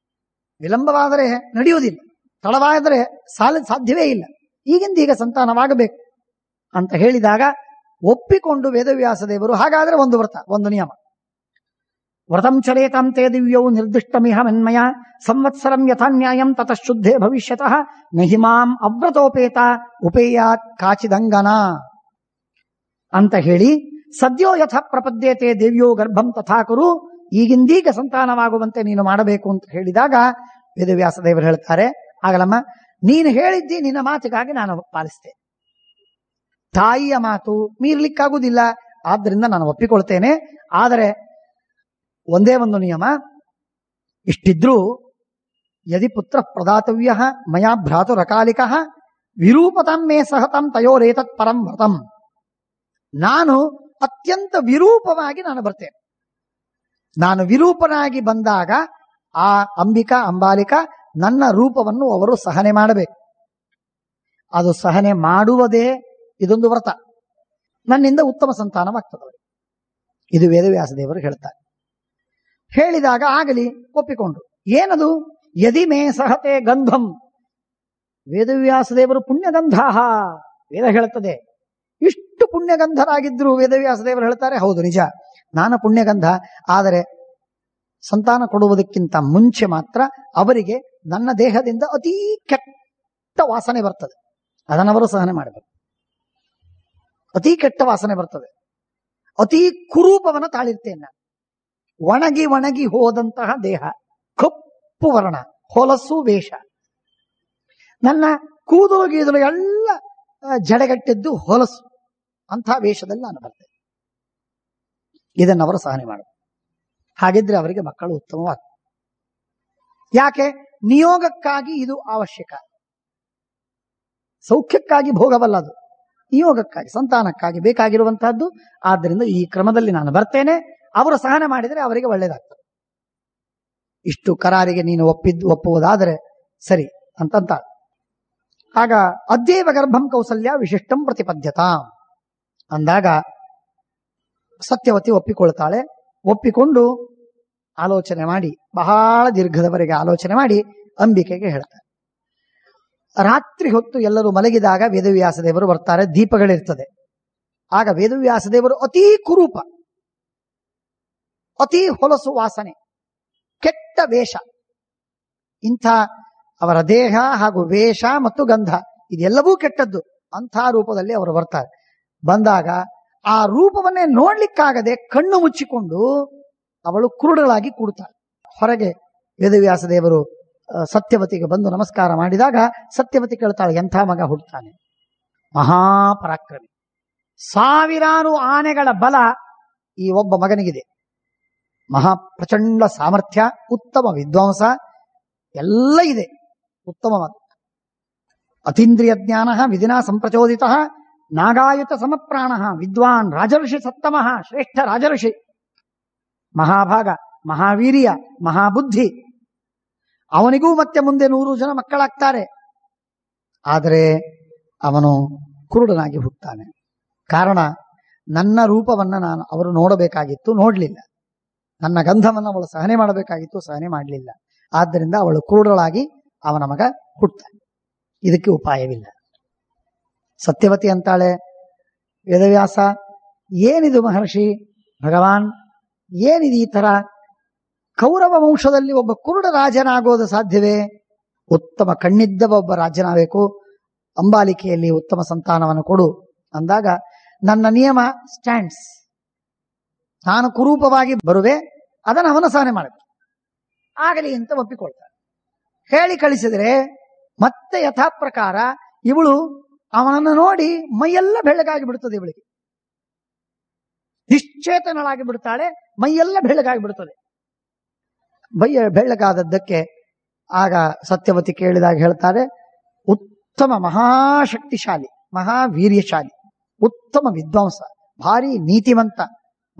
ವಿಳಂಬವಾದರೆ ನಡೆಯುವುದಿಲ್ಲ, ತಡವಾದರೆ ಸಾಧ್ಯವೇ ಇಲ್ಲ, ಈಗಿಂದೀಗ ಸಂತಾನವಾಗಬೇಕು ಅಂತ ಹೇಳಿದಾಗ ಒಪ್ಪಿಕೊಂಡು ವೇದವ್ಯಾಸ ದೇವರು, ಹಾಗಾದ್ರೆ ಒಂದು ವ್ರತ, ಒಂದು ನಿಯಮ, ವ್ರತಂ ಚರೇತಾಂ ತೇ ದಿವ್ಯೌ ನಿರ್ದಿಷ್ಟಮಿಹ ಮನ್ಮಯ ಸಂವತ್ಸರಂ ಯಥಾನ್ಯಾಯಂ ತತಃಶುದ್ಧೇ ಭವಿಷ್ಯತಃ ನಹಿಮಾಂ ಅವ್ರತೋಪೇತ ಉಪೇಯಾತ್ ಕಾಚಿದಂಗನ ಅಂತ ಹೇಳಿ, ಸದ್ಯೋ ಯಥ ಪ್ರಪದ್ಯತೆ ದೇವ್ಯೋ ಗರ್ಭಂ ತಥಾ ಕುರು, ಈಗಿಂದೀಗ ಸಂತಾನವಾಗುವಂತೆ ನೀನು ಮಾಡಬೇಕು ಅಂತ ಹೇಳಿದಾಗ ವೇದವ್ಯಾಸ ದೇವರು ಹೇಳ್ತಾರೆ, ಆಗಲಮ್ಮ ನೀನು ಹೇಳಿದ್ದಿ, ನಿನ್ನ ಮಾತಿಗಾಗಿ ನಾನು ಪಾಲಿಸ್ತೇನೆ. ತಾಯಿಯ ಮಾತು ಮೀರ್ಲಿಕ್ಕಾಗುವುದಿಲ್ಲ, ಆದ್ರಿಂದ ನಾನು ಒಪ್ಪಿಕೊಳ್ತೇನೆ. ಆದರೆ ಒಂದೇ ಒಂದು ನಿಯಮ, ಇಷ್ಟಿದ್ರೂ ಯದಿ ಪುತ್ರ ಪ್ರದಾತವ್ಯ ಮಯಾ ಭ್ರಾತುರಕಾಲಿಕ ವಿರೂಪತಂ ಮೇ ಸಹತಂ ತಯೋರೇತತ್ ಪರಂ ವ್ರತಂ. ನಾನು ಅತ್ಯಂತ ವಿರೂಪವಾಗಿ ನಾನು ಬರ್ತೇನೆ. ನಾನು ವಿರೂಪನಾಗಿ ಬಂದಾಗ ಆ ಅಂಬಿಕಾ ಅಂಬಾಲಿಕಾ ನನ್ನ ರೂಪವನ್ನು ಅವರು ಸಹನೆ ಮಾಡಬೇಕು. ಅದು ಸಹನೆ ಮಾಡುವುದೇ ಇದೊಂದು ವ್ರತ, ನನ್ನಿಂದ ಉತ್ತಮ ಸಂತಾನವಾಗ್ತದೆ. ಇದು ವೇದವ್ಯಾಸ ದೇವರು ಹೇಳ್ತಾರೆ. ಹೇಳಿದಾಗ ಆಗಲಿ ಒಪ್ಪಿಕೊಂಡ್ರು. ಏನದು, ಯದಿ ಮೇ ಸಹತೆ ಗಂಧಂ. ವೇದವ್ಯಾಸ ದೇವರು ಪುಣ್ಯಗಂಧಾಹ, ವೇದ ಹೇಳುತ್ತದೆ. ಇಷ್ಟು ಪುಣ್ಯಗಂಧರಾಗಿದ್ರು ವೇದವ್ಯಾಸ ದೇವರು ಹೇಳ್ತಾರೆ, ಹೌದು ನಿಜ, ನಾನು ಪುಣ್ಯಗಂಧ. ಆದರೆ ಸಂತಾನ ಕೊಡುವುದಕ್ಕಿಂತ ಮುಂಚೆ ಮಾತ್ರ ಅವರಿಗೆ ನನ್ನ ದೇಹದಿಂದ ಅತೀ ಕೆಟ್ಟ ವಾಸನೆ ಬರ್ತದೆ, ಅದನ್ನವರು ಸಹನೆ ಮಾಡಬೇಕು. ಅತೀ ಕೆಟ್ಟ ವಾಸನೆ ಬರ್ತದೆ, ಅತೀ ಕುರೂಪವನ್ನು ತಾಳಿರ್ತೇನೆ ನಾನು. ಒಣಗಿ ಒಣಗಿ ಹೋದಂತಹ ದೇಹ, ಕಪ್ಪು ವರ್ಣ, ಹೊಲಸು ವೇಷ, ನನ್ನ ಕೂದಲು ಗೀದಲು ಎಲ್ಲ ಜಡೆಗಟ್ಟಿದ್ದು ಹೊಲಸು, ಅಂಥ ವೇಷದಲ್ಲಿ ನಾನು ಬರ್ತೇನೆ. ಇದನ್ನವರು ಸಹನೆ ಮಾಡಬೇಕು. ಹಾಗಿದ್ರೆ ಅವರಿಗೆ ಮಕ್ಕಳು ಉತ್ತಮವಾಗ್ತದೆ. ಯಾಕೆ? ನಿಯೋಗಕ್ಕಾಗಿ ಇದು ಅವಶ್ಯಕ. ಸೌಖ್ಯಕ್ಕಾಗಿ ಭೋಗವಲ್ಲ, ಅದು ನಿಯೋಗಕ್ಕಾಗಿ, ಸಂತಾನಕ್ಕಾಗಿ ಬೇಕಾಗಿರುವಂತಹದ್ದು. ಆದ್ದರಿಂದ ಈ ಕ್ರಮದಲ್ಲಿ ನಾನು ಬರ್ತೇನೆ, ಅವರು ಸಹನೆ ಮಾಡಿದರೆ ಅವರಿಗೆ ಒಳ್ಳೇದಾಗ್ತದೆ. ಇಷ್ಟು ಕರಾರಿಗೆ ನೀನು ಒಪ್ಪುವುದಾದರೆ ಸರಿ ಅಂತಂತ. ಆಗ ಅದ್ಯೇವ ಗರ್ಭಂ ಕೌಸಲ್ಯ ವಿಶಿಷ್ಟಂ ಪ್ರತಿಪದ್ಯತ ಅಂದಾಗ ಸತ್ಯವತಿ ಒಪ್ಪಿಕೊಳ್ತಾಳೆ. ಒಪ್ಪಿಕೊಂಡು ಆಲೋಚನೆ ಮಾಡಿ, ಬಹಳ ದೀರ್ಘದವರೆಗೆ ಆಲೋಚನೆ ಮಾಡಿ ಅಂಬಿಕೆಗೆ ಹೇಳ್ತಾರೆ. ರಾತ್ರಿ ಹೊತ್ತು ಎಲ್ಲರೂ ಮಲಗಿದಾಗ ವೇದವ್ಯಾಸ ದೇವರು ಬರ್ತಾರೆ, ದೀಪಗಳಿರ್ತದೆ. ಆಗ ವೇದವ್ಯಾಸ ದೇವರು ಅತೀ ಕುರೂಪ, ಅತೀ ಹೊಲಸು ವಾಸನೆ, ಕೆಟ್ಟ ವೇಷ, ಇಂಥ ಅವರ ದೇಹ ಹಾಗೂ ವೇಷ ಮತ್ತು ಗಂಧ ಇದೆಲ್ಲವೂ ಕೆಟ್ಟದ್ದು. ಅಂಥ ರೂಪದಲ್ಲಿ ಅವರು ಬರ್ತಾರೆ. ಬಂದಾಗ ಆ ರೂಪವನ್ನೇ ನೋಡ್ಲಿಕ್ಕಾಗದೆ ಕಣ್ಣು ಮುಚ್ಚಿಕೊಂಡು ಅವಳು ಕುರುಡಳಾಗಿ ಕೂಡ್ತಾಳೆ. ಹೊರಗೆ ವೇದವ್ಯಾಸ ದೇವರು ಸತ್ಯವತಿಗೆ ಬಂದು ನಮಸ್ಕಾರ ಮಾಡಿದಾಗ ಸತ್ಯವತಿ ಕೇಳ್ತಾಳೆ, ಎಂಥ ಮಗ ಹುಡ್ತಾನೆ? ಮಹಾಪರಾಕ್ರಮಿ, ಸಾವಿರಾರು ಆನೆಗಳ ಬಲ ಈ ಒಬ್ಬ ಮಗನಿಗಿದೆ. ಪ್ರಚಂಡ ಸಾಮರ್ಥ್ಯ, ಉತ್ತಮ ವಿದ್ವಾಂಸ ಎಲ್ಲ ಇದೆ, ಉತ್ತಮವಾದ ಅತೀಂದ್ರಿಯ ಜ್ಞಾನ, ವಿಧಿನಾ ಸಂಪ್ರಚೋದಿತ, ನಾಗಾಯುತ ಸಮಪ್ರಾಣ, ವಿದ್ವಾನ್, ರಾಜಋಷಿ ಸತ್ತಮ, ಶ್ರೇಷ್ಠ ರಾಜಋಷಿ, ಮಹಾಭಾಗ, ಮಹಾವೀರ್ಯ, ಮಹಾಬುದ್ಧಿ. ಅವನಿಗೂ ಮತ್ತೆ ಮುಂದೆ 100 ಜನ ಮಕ್ಕಳಾಗ್ತಾರೆ. ಆದರೆ ಅವನು ಕುರುಡನಾಗಿ ಹುಟ್ಟುತ್ತಾನೆ. ಕಾರಣ, ನನ್ನ ರೂಪವನ್ನ ಅವರು ನೋಡಬೇಕಾಗಿತ್ತು, ನೋಡ್ಲಿಲ್ಲ. ನನ್ನ ಗಂಧವನ್ನು ಅವಳು ಸಹನೆ ಮಾಡಬೇಕಾಗಿತ್ತು, ಸಹನೆ ಮಾಡಲಿಲ್ಲ. ಆದ್ದರಿಂದ ಅವಳು ಕುರುಡಳಾಗಿ ಅವನ ಮಗ ಹುಟ್ಟುತ್ತಾನೆ. ಇದಕ್ಕೆ ಉಪಾಯವಿಲ್ಲ. ಸತ್ಯವತಿ ಅಂತಾಳೆ, ವೇದವ್ಯಾಸ ಏನಿದು ಮಹರ್ಷಿ ಭಗವಾನ್, ಏನಿದು ಈ ತರ? ಕೌರವ ವಂಶದಲ್ಲಿ ಒಬ್ಬ ಕುರುಡ ರಾಜನಾಗೋದು ಸಾಧ್ಯವೇ? ಉತ್ತಮ ಕಣ್ಣಿದ್ದ ಒಬ್ಬ ರಾಜನಾಗಬೇಕು, ಅಂಬಾಲಿಕೆಯಲ್ಲಿ ಉತ್ತಮ ಸಂತಾನವನ್ನು ಕೊಡು ಅಂದಾಗ ನನ್ನ ನಿಯಮ ಸ್ಟ್ಯಾಂಡ್ಸ್, ನಾನು ಕುರೂಪವಾಗಿ ಬರುವೆ, ಅದನ್ನು ಅವನ ಸಹನೆ ಮಾಡಬೇಕು, ಆಗಲಿ ಅಂತ ಒಪ್ಪಿಕೊಳ್ತಾಳೆ. ಹೇಳಿ ಕಳಿಸಿದರೆ ಮತ್ತೆ ಯಥಾ ಪ್ರಕಾರ ಇವಳು ಅವನನ್ನು ನೋಡಿ ಮೈಯೆಲ್ಲ ಬೆಳ್ಳಗಾಗಿ ಬಿಡುತ್ತದೆ. ಇವಳಿಗೆ ನಿಶ್ಚೇತನಳಾಗಿ ಬಿಡ್ತಾಳೆ, ಮೈಯೆಲ್ಲ ಬೆಳ್ಳಗಾಗಿ ಬಿಡುತ್ತದೆ. ಬೆಳ್ಳಗಾದದ್ದಕ್ಕೆ ಆಗ ಸತ್ಯವತಿ ಕೇಳಿದಾಗ ಹೇಳ್ತಾರೆ, ಉತ್ತಮ ಮಹಾಶಕ್ತಿಶಾಲಿ, ಮಹಾವೀರ್ಯಶಾಲಿ, ಉತ್ತಮ ವಿದ್ವಾಂಸ, ಭಾರಿ ನೀತಿವಂತ,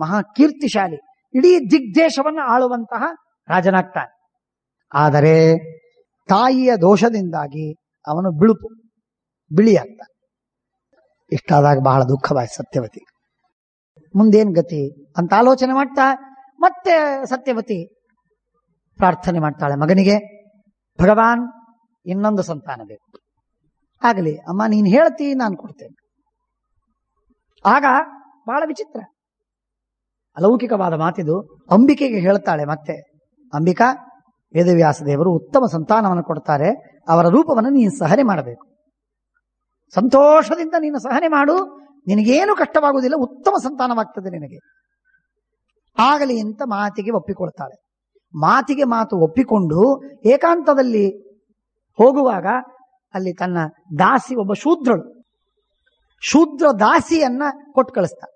ಮಹಾಕೀರ್ತಿಶಾಲಿ, ಇಡೀ ದಿಗ್ದೇಶವನ್ನು ಆಳುವಂತಹ ರಾಜನಾಗ್ತಾನೆ. ಆದರೆ ತಾಯಿಯ ದೋಷದಿಂದಾಗಿ ಅವನು ಬಿಳಿಯಾಗ್ತಾನೆ. ಇಷ್ಟಾದಾಗ ಬಹಳ ದುಃಖವಾಯ್ತು ಸತ್ಯವತಿ. ಮುಂದೇನ್ ಗತಿ ಅಂತ ಆಲೋಚನೆ ಮಾಡ್ತಾ ಮತ್ತೆ ಸತ್ಯವತಿ ಪ್ರಾರ್ಥನೆ ಮಾಡ್ತಾಳೆ ಮಗನಿಗೆ, ಭಗವಾನ್ ಇನ್ನೊಂದು ಸಂತಾನ ಬೇಕು. ಆಗಲಿ ಅಮ್ಮ, ನೀನು ಹೇಳ್ತಿ, ನಾನು ಕೊಡ್ತೇನೆ. ಆಗ ಬಹಳ ವಿಚಿತ್ರ, ಅಲೌಕಿಕವಾದ ಮಾತಿದು. ಅಂಬಿಕೆಗೆ ಹೇಳ್ತಾಳೆ ಮತ್ತೆ, ಅಂಬಿಕಾ, ವೇದವ್ಯಾಸ ದೇವರು ಉತ್ತಮ ಸಂತಾನವನ್ನು ಕೊಡ್ತಾರೆ, ಅವರ ರೂಪವನ್ನು ನೀನು ಸಹನೆ ಮಾಡಬೇಕು. ಸಂತೋಷದಿಂದ ನೀನು ಸಹನೆ ಮಾಡು, ನಿನಗೇನು ಕಷ್ಟವಾಗುವುದಿಲ್ಲ, ಉತ್ತಮ ಸಂತಾನವಾಗ್ತದೆ ನಿನಗೆ. ಆಗಲಿ ಅಂತ ಮಾತಿಗೆ ಒಪ್ಪಿಕೊಳ್ತಾಳೆ. ಮಾತಿಗೆ ಮಾತು ಒಪ್ಪಿಕೊಂಡು ಏಕಾಂತದಲ್ಲಿ ಹೋಗುವಾಗ ಅಲ್ಲಿ ತನ್ನ ದಾಸಿ, ಒಬ್ಬ ಶೂದ್ರ ದಾಸಿಯನ್ನ ಕೊಟ್ಟು ಕಳಿಸ್ತಾಳೆ.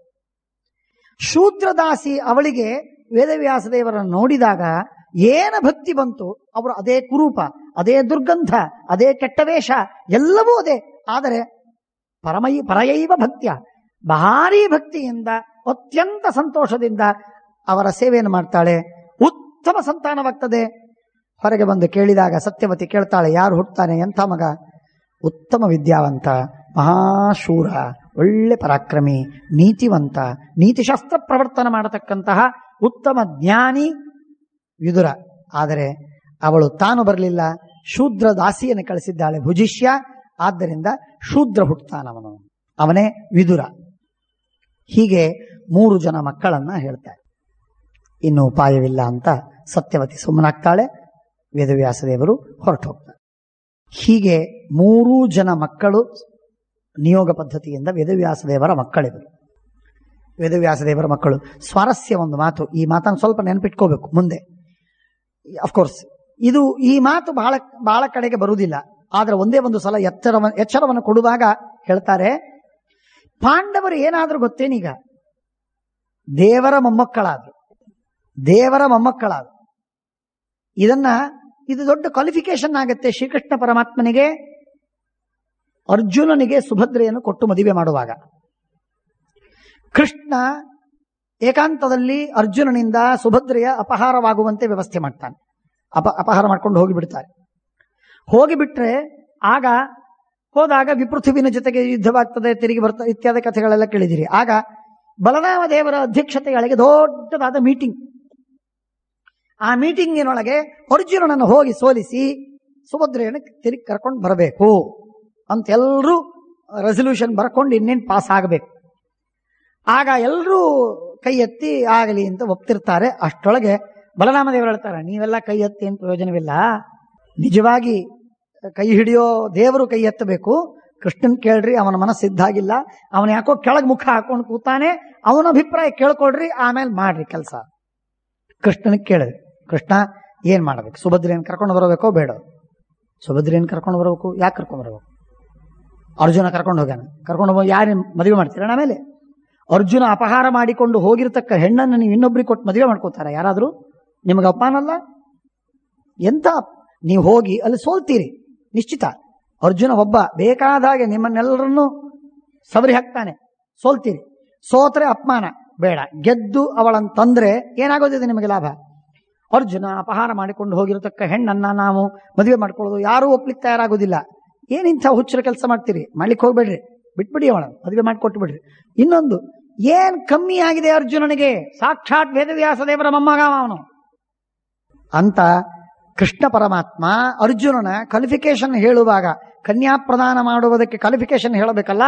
ಶೂದ್ರ ದಾಸಿ ಅವಳಿಗೆ ವೇದವ್ಯಾಸ ದೇವರನ್ನು ನೋಡಿದಾಗ ಏನ ಭಕ್ತಿ ಬಂತು. ಅವರು ಅದೇ ಕುರೂಪ, ಅದೇ ದುರ್ಗಂಧ, ಅದೇ ಕೆಟ್ಟ ವೇಷ, ಎಲ್ಲವೂ ಅದೇ. ಆದರೆ ಪರಯೈವ ಭಕ್ತಿಯ, ಭಾರೀ ಭಕ್ತಿಯಿಂದ, ಅತ್ಯಂತ ಸಂತೋಷದಿಂದ ಅವರ ಸೇವೆಯನ್ನು ಮಾಡ್ತಾಳೆ. ಉತ್ತಮ ಸಂತಾನವಾಗ್ತದೆ. ಹೊರಗೆ ಬಂದು ಕೇಳಿದಾಗ ಸತ್ಯವತಿ ಕೇಳ್ತಾಳೆ, ಯಾರು ಹುಟ್ಟುತ್ತಾನೆ? ಎಂಥ ಮಗ? ಉತ್ತಮ ವಿದ್ಯಾವಂತ, ಮಹಾಶೂರ, ಒಳ್ಳೆ ಪರಾಕ್ರಮಿ, ನೀತಿವಂತ, ನೀತಿಶಾಸ್ತ್ರ ಪ್ರವರ್ತನ ಮಾಡತಕ್ಕಂತಹ ಉತ್ತಮ ಜ್ಞಾನಿ ವಿದುರ. ಆದರೆ ಅವಳು ತಾನು ಬರಲಿಲ್ಲ, ಶೂದ್ರ ದಾಸಿಯನ್ನು ಕಳಿಸಿದ್ದಾಳೆ, ಭುಜಿಷ್ಯ. ಆದ್ದರಿಂದ ಶೂದ್ರ ಹುಟ್ಟುತ್ತಾನವನು, ಅವನೇ ವಿದುರ. ಹೀಗೆ 3 ಜನ ಮಕ್ಕಳನ್ನ ಹೇಳ್ತಾರೆ. ಇನ್ನು ಉಪಾಯವಿಲ್ಲ ಅಂತ ಸತ್ಯವತಿ ಸುಮ್ಮನಾಗ್ತಾಳೆ. ವೇದವ್ಯಾಸ ದೇವರು ಹೊರಟು ಹೋಗ್ತಾರೆ. ಹೀಗೆ 3 ಜನ ಮಕ್ಕಳು ನಿಯೋಗ ಪದ್ಧತಿಯಿಂದ ವೇದವ್ಯಾಸ ದೇವರ ಮಕ್ಕಳಿವರು. ವೇದವ್ಯಾಸ ದೇವರ ಮಕ್ಕಳು. ಸ್ವಾರಸ್ಯ ಒಂದು ಮಾತು, ಈ ಮಾತನ್ನು ಸ್ವಲ್ಪ ನೆನಪಿಟ್ಕೋಬೇಕು ಮುಂದೆ. ಅಫ್ಕೋರ್ಸ್ ಈ ಮಾತು ಬಹಳ ಬಹಳ ಕಡೆಗೆ ಬರುವುದಿಲ್ಲ. ಆದ್ರೆ ಒಂದೇ ಒಂದು ಸಲ ಎಚ್ಚರವನ್ನು ಕೊಡುವಾಗ ಹೇಳ್ತಾರೆ, ಪಾಂಡವರು ಏನಾದ್ರೂ ಗೊತ್ತೇನೀಗ? ದೇವರ ಮೊಮ್ಮಕ್ಕಳಾದ್ರು. ಇದು ದೊಡ್ಡ ಕ್ವಾಲಿಫಿಕೇಶನ್ ಆಗತ್ತೆ ಶ್ರೀಕೃಷ್ಣ ಪರಮಾತ್ಮನಿಗೆ. ಅರ್ಜುನನಿಗೆ ಸುಭದ್ರೆಯನ್ನು ಕೊಟ್ಟು ಮದುವೆ ಮಾಡುವಾಗ ಕೃಷ್ಣ ಏಕಾಂತದಲ್ಲಿ ಅರ್ಜುನನಿಂದ ಸುಭದ್ರೆಯ ಅಪಹಾರವಾಗುವಂತೆ ವ್ಯವಸ್ಥೆ ಮಾಡ್ತಾನೆ. ಅಪಹಾರ ಮಾಡ್ಕೊಂಡು ಹೋಗಿಬಿಡ್ತಾರೆ. ಹೋಗಿಬಿಟ್ರೆ ಆಗ ಹೋದಾಗ ವಿಪೃಥುವಿನ ಜೊತೆಗೆ ಯುದ್ಧವಾಗ್ತದೆ, ತಿರುಗಿ ಬರ್ತದೆ ಇತ್ಯಾದಿ ಕಥೆಗಳೆಲ್ಲ ಕೇಳಿದಿರಿ. ಆಗ ಬಲರಾಮ ದೇವರ ಅಧ್ಯಕ್ಷತೆಯೊಳಗೆ ದೊಡ್ಡದಾದ ಮೀಟಿಂಗ್. ಆ ಮೀಟಿಂಗಿನೊಳಗೆ ಅರ್ಜುನನನ್ನು ಹೋಗಿ ಸೋಲಿಸಿ ಸುಭದ್ರೆಯನ್ನು ತಿರುಗಿ ಕರ್ಕೊಂಡು ಬರಬೇಕು ಅಂತ ಎಲ್ಲರೂ ರೆಸಲ್ಯೂಷನ್ ಬರ್ಕೊಂಡು ಇನ್ನೇನು ಪಾಸ್ ಆಗಬೇಕು. ಆಗ ಎಲ್ಲರೂ ಕೈ ಎತ್ತಿ ಆಗಲಿ ಅಂತ ಒಪ್ತಿರ್ತಾರೆ. ಅಷ್ಟೊಳಗೆ ಬಲರಾಮ ದೇವರು ಹೇಳ್ತಾರೆ, ನೀವೆಲ್ಲ ಕೈ ಎತ್ತಿ ಏನು ಪ್ರಯೋಜನವಿಲ್ಲ, ನಿಜವಾಗಿ ಕೈ ಹಿಡಿಯೋ ದೇವರು ಕೈ ಎತ್ತಬೇಕು. ಕೃಷ್ಣನ್ ಕೇಳ್ರಿ, ಅವನ ಮನಸ್ಸು ಸಿದ್ಧಾಗಿಲ್ಲ, ಅವನ ಯಾಕೋ ಕೆಳಗೆ ಮುಖ ಹಾಕೊಂಡು ಕೂತಾನೆ, ಅವನ ಅಭಿಪ್ರಾಯ ಕೇಳ್ಕೊಳ್ರಿ, ಆಮೇಲೆ ಮಾಡ್ರಿ ಕೆಲಸ. ಕೃಷ್ಣನಿಗೆ ಕೇಳಿದ್ರಿ, ಕೃಷ್ಣ ಏನ್ ಮಾಡ್ಬೇಕು, ಸುಭದ್ರೆಯನ್ನು ಕರ್ಕೊಂಡು ಬರಬೇಕೋ ಬೇಡ? ಸುಭದ್ರೆಯನ್ನು ಕರ್ಕೊಂಡು ಬರಬೇಕು. ಯಾಕೆ ಕರ್ಕೊಂಡು ಬರಬೇಕು? ಅರ್ಜುನ ಕರ್ಕೊಂಡು ಹೋಗ್ಯಾನ, ಕರ್ಕೊಂಡು ಹೋಗಿ ಯಾರು ಮದುವೆ ಮಾಡ್ತೀರ? ಆಮೇಲೆ ಅರ್ಜುನ ಅಪಹಾರ ಮಾಡಿಕೊಂಡು ಹೋಗಿರ್ತಕ್ಕ ಹೆಣ್ಣನ್ನು ನೀವು ಇನ್ನೊಬ್ರಿಗೆ ಕೊಟ್ಟು ಮದುವೆ ಮಾಡ್ಕೋತಾರ ಯಾರಾದ್ರೂ? ನಿಮಗೆ ಅಪಮಾನಲ್ಲ? ಎಂತ ನೀವು ಹೋಗಿ ಅಲ್ಲಿ ಸೋಲ್ತೀರಿ ನಿಶ್ಚಿತ. ಅರ್ಜುನ ಒಬ್ಬ ಬೇಕಾದಾಗೆ ನಿಮ್ಮನ್ನೆಲ್ಲರನ್ನೂ ಸವರಿ ಹಾಕ್ತಾನೆ, ಸೋಲ್ತೀರಿ. ಸೋತ್ರೆ ಅಪಮಾನ ಬೇಡ, ಗೆದ್ದು ಅವಳಂತಂದ್ರೆ ಏನಾಗೋದಿದೆ ನಿಮಗೆ ಲಾಭ? ಅರ್ಜುನ ಅಪಹಾರ ಮಾಡಿಕೊಂಡು ಹೋಗಿರತಕ್ಕ ಹೆಣ್ಣನ್ನ ನಾವು ಮದುವೆ ಮಾಡ್ಕೊಳ್ಳೋದು ಯಾರೂ ಒಪ್ಲಿಕ್ಕೆ ತಯಾರಾಗೋದಿಲ್ಲ. ಏನಿಂಥ ಹುಚ್ಚರ ಕೆಲಸ ಮಾಡ್ತೀರಿ? ಮಾಡ್ಲಿಕ್ಕೆ ಹೋಗ್ಬೇಡ್ರಿ, ಬಿಟ್ಬಿಡಿ, ಅವಳ ಮದುವೆ ಮಾಡಿಕೊಟ್ಟು ಬಿಡ್ರಿ. ಇನ್ನೊಂದು, ಏನ್ ಕಮ್ಮಿ ಆಗಿದೆ ಅರ್ಜುನನಿಗೆ? ಸಾಕ್ಷಾತ್ ವೇದವ್ಯಾಸ ದೇವರ ಮೊಮ್ಮಗ ಅವನು ಅಂತ ಕೃಷ್ಣ ಪರಮಾತ್ಮ ಅರ್ಜುನನ ಕ್ವಾಲಿಫಿಕೇಶನ್ ಹೇಳುವಾಗ, ಕನ್ಯಾ ಪ್ರದಾನ ಮಾಡುವುದಕ್ಕೆ ಕ್ವಾಲಿಫಿಕೇಶನ್ ಹೇಳಬೇಕಲ್ಲ,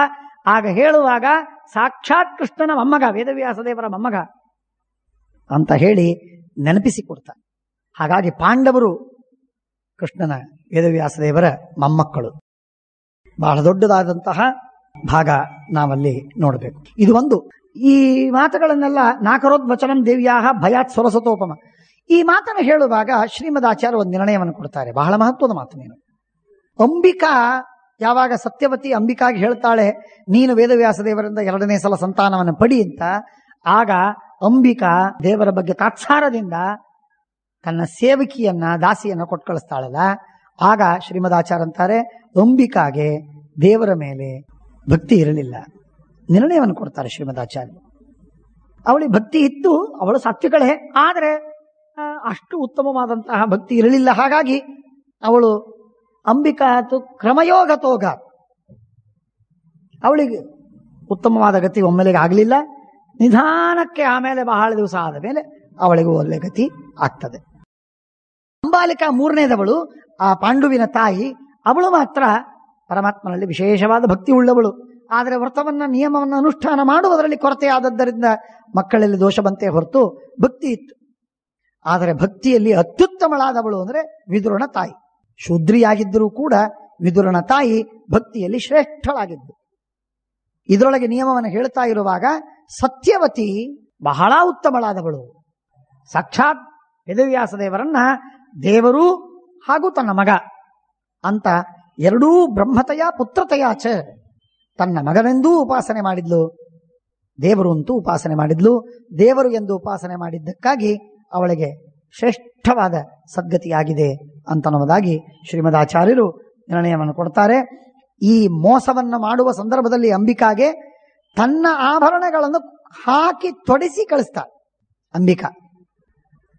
ಆಗ ಹೇಳುವಾಗ ಸಾಕ್ಷಾತ್ ಕೃಷ್ಣನ ಮೊಮ್ಮಗ, ವೇದವ್ಯಾಸ ದೇವರ ಮೊಮ್ಮಗ ಅಂತ ಹೇಳಿ ನೆನಪಿಸಿಕೊಡ್ತಾನೆ. ಹಾಗಾಗಿ ಪಾಂಡವರು ಕೃಷ್ಣನ ವೇದವ್ಯಾಸ ದೇವರ ಮೊಮ್ಮಕ್ಕಳು. ಬಹಳ ದೊಡ್ಡದಾದಂತಹ ಭಾಗ ನಾವಲ್ಲಿ ನೋಡಬೇಕು. ಇದು ಒಂದು. ಈ ಮಾತುಗಳನ್ನೆಲ್ಲ ನಾಕರೋದ್ವಚನಂ ದೇವ್ಯಾಹ ಭಯಾತ್ ಸ್ವರಸತೋಪಮ, ಈ ಮಾತನ್ನು ಹೇಳುವಾಗ ಶ್ರೀಮದ್ ಆಚಾರ್ಯ ಒಂದು ನಿರ್ಣಯವನ್ನು ಕೊಡ್ತಾರೆ, ಬಹಳ ಮಹತ್ವದ ಮಾತು. ನೀನು ಅಂಬಿಕಾ ಯಾವಾಗ ಸತ್ಯವತಿ ಅಂಬಿಕಾಗಿ ಹೇಳ್ತಾಳೆ, ನೀನು ವೇದವ್ಯಾಸ ದೇವರಿಂದ 2ನೇ ಸಲ ಸಂತಾನವನ್ನು ಪಡಿ ಅಂತ, ಆಗ ಅಂಬಿಕಾ ದೇವರ ಬಗ್ಗೆ ತಾತ್ಸಾರದಿಂದ ತನ್ನ ಸೇವಕಿಯನ್ನ, ದಾಸಿಯನ್ನ ಕೊಟ್ಟು ಕಳಿಸ್ತಾಳಲ್ಲ, ಆಗ ಶ್ರೀಮದಾಚಾರ್ಯ ಅಂತಾರೆ, ಅಂಬಿಕಾಗೆ ದೇವರ ಮೇಲೆ ಭಕ್ತಿ ಇರಲಿಲ್ಲ. ನಿರ್ಣಯವನ್ನು ಕೊಡ್ತಾರೆ ಶ್ರೀಮದಾಚಾರ್ಯ. ಅವಳಿಗೆ ಭಕ್ತಿ ಇತ್ತು, ಅವಳು ಸಾತ್ವಿಕಳೇ, ಆದರೆ ಅಷ್ಟು ಉತ್ತಮವಾದಂತಹ ಭಕ್ತಿ ಇರಲಿಲ್ಲ. ಹಾಗಾಗಿ ಅವಳು ಅಂಬಿಕಾತು ಕ್ರಮಯೋಗತೋಗ, ಅವಳಿಗೆ ಉತ್ತಮವಾದ ಗತಿ ಒಮ್ಮೆಲೆಗೆ ಆಗಲಿಲ್ಲ. ನಿಧಾನಕ್ಕೆ ಆಮೇಲೆ ಬಹಳ ದಿವಸ ಆದ ಮೇಲೆ ಅವಳಿಗೂ ಒಳ್ಳೆ ಗತಿ ಆಗ್ತದೆ. ಅಂಬಾಲಿಕಾ 3ನೇದವಳು, ಆ ಪಾಂಡುವಿನ ತಾಯಿ, ಅವಳು ಮಾತ್ರ ಪರಮಾತ್ಮನಲ್ಲಿ ವಿಶೇಷವಾದ ಭಕ್ತಿ ಉಳ್ಳವಳು. ಆದರೆ ವ್ರತವನ್ನ, ನಿಯಮವನ್ನು ಅನುಷ್ಠಾನ ಮಾಡುವುದರಲ್ಲಿ ಕೊರತೆ ಆದದ್ದರಿಂದ ಮಕ್ಕಳಲ್ಲಿ ದೋಷ ಬಂತೆ ಹೊರತು ಭಕ್ತಿ ಇತ್ತು. ಆದರೆ ಭಕ್ತಿಯಲ್ಲಿ ಅತ್ಯುತ್ತಮಳಾದವಳು ಅಂದ್ರೆ ವಿದುರನ ತಾಯಿ. ಶೂದ್ರಿಯಾಗಿದ್ದರೂ ಕೂಡ ವಿದುರನ ತಾಯಿ ಭಕ್ತಿಯಲ್ಲಿ ಶ್ರೇಷ್ಠಳಾಗಿದ್ದು. ಇದರೊಳಗೆ ನಿಯಮವನ್ನು ಹೇಳ್ತಾ ಇರುವಾಗ ಸತ್ಯವತಿ ಬಹಳ ಉತ್ತಮಳಾದವಳು. ಸಾಕ್ಷಾತ್ ವೇದವ್ಯಾಸ ದೇವರನ್ನ ದೇವರು ಹಾಗೂ ತನ್ನ ಮಗ ಅಂತ ಎರಡೂ ಬ್ರಹ್ಮತಯ ಪುತ್ರತಯಾಚ, ತನ್ನ ಮಗನೆಂದೂ ಉಪಾಸನೆ ಮಾಡಿದ್ಲು, ದೇವರು ಅಂತೂ ಉಪಾಸನೆ ಮಾಡಿದ್ಲು. ದೇವರು ಎಂದು ಉಪಾಸನೆ ಮಾಡಿದ್ದಕ್ಕಾಗಿ ಅವಳಿಗೆ ಶ್ರೇಷ್ಠವಾದ ಸದ್ಗತಿಯಾಗಿದೆ ಅಂತನ್ನುವುದಾಗಿ ಶ್ರೀಮದಾಚಾರ್ಯರು ನಿರ್ಣಯವನ್ನು ಕೊಡ್ತಾರೆ. ಈ ಮೋಸವನ್ನು ಮಾಡುವ ಸಂದರ್ಭದಲ್ಲಿ ಅಂಬಿಕಾಗೆ ತನ್ನ ಆಭರಣಗಳನ್ನು ಹಾಕಿ ತೊಡಿಸಿ ಕಳಿಸ್ತಾಳೆ. ಅಂಬಿಕಾ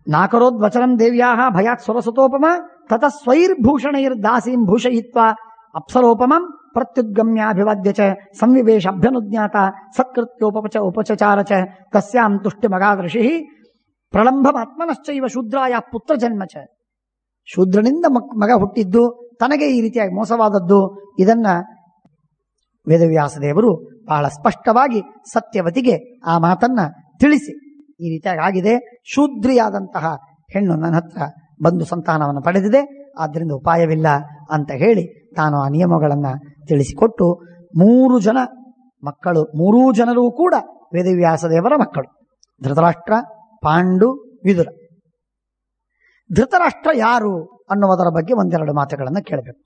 ನಾಕರೋದ್ವಚನಂ ದೇವ್ಯಾಹ ಭಯಾತ್ ಸ್ವರಸತೋಪಮ ತತ ಸ್ವೈರ್ಭೂಷಣೈರ್ ದಾಸೀಂ ಭೂಷಯಿತ್ವಾ ಅಪ್ಸರೋಪಮಂ ಪ್ರತ್ಯುದ್ಗಮ್ಯಾಭಿವಾದ್ಯ ಚ ಸಂವಿವೇಶ ಅಭ್ಯನುಜ್ಞಾತ ಸತ್ಕೃತ್ಯೋಪಚ ಉಪಚಚಾರ ಚ ತಸ್ಯಾಂ ತುಷ್ಟಿಮಗಾದೃಶಿ ಪ್ರಳಂಭಮಾತ್ಮನಶ್ಚೈವ ಶೂದ್ರಾಯ ಪುತ್ರ ಜನ್ಮ ಚ. ಶೂದ್ರನಿಂದ ಮಗ ಹುಟ್ಟಿದ್ದು, ತನಗೆ ಈ ರೀತಿಯಾಗಿ ಮೋಸವಾದದ್ದು, ಇದನ್ನ ವೇದವ್ಯಾಸ ದೇವರು ಬಹಳ ಸ್ಪಷ್ಟವಾಗಿ ಸತ್ಯವತಿಗೆ ಆ ಮಾತನ್ನ ತಿಳಿಸಿ, ಈ ರೀತಿಯಾಗಿ ಆಗಿದೆ, ಶೂದ್ರಿಯಾದಂತಹ ಹೆಣ್ಣು ನನ್ನ ಹತ್ರ ಬಂದು ಸಂತಾನವನ್ನು ಪಡೆದಿದೆ, ಆದ್ದರಿಂದ ಉಪಾಯವಿಲ್ಲ ಅಂತ ಹೇಳಿ ತಾನು ಆ ನಿಯಮಗಳನ್ನ ತಿಳಿಸಿಕೊಟ್ಟು 3 ಜನ ಮಕ್ಕಳು, 3 ಜನರೂ ಕೂಡ ವೇದವ್ಯಾಸ ದೇವರ ಮಕ್ಕಳು, ಧೃತರಾಷ್ಟ್ರ, ಪಾಂಡು, ವಿದುರ. ಧೃತರಾಷ್ಟ್ರ ಯಾರು ಅನ್ನುವುದರ ಬಗ್ಗೆ ಒಂದೆರಡು ಮಾತುಗಳನ್ನು ಕೇಳಬೇಕು.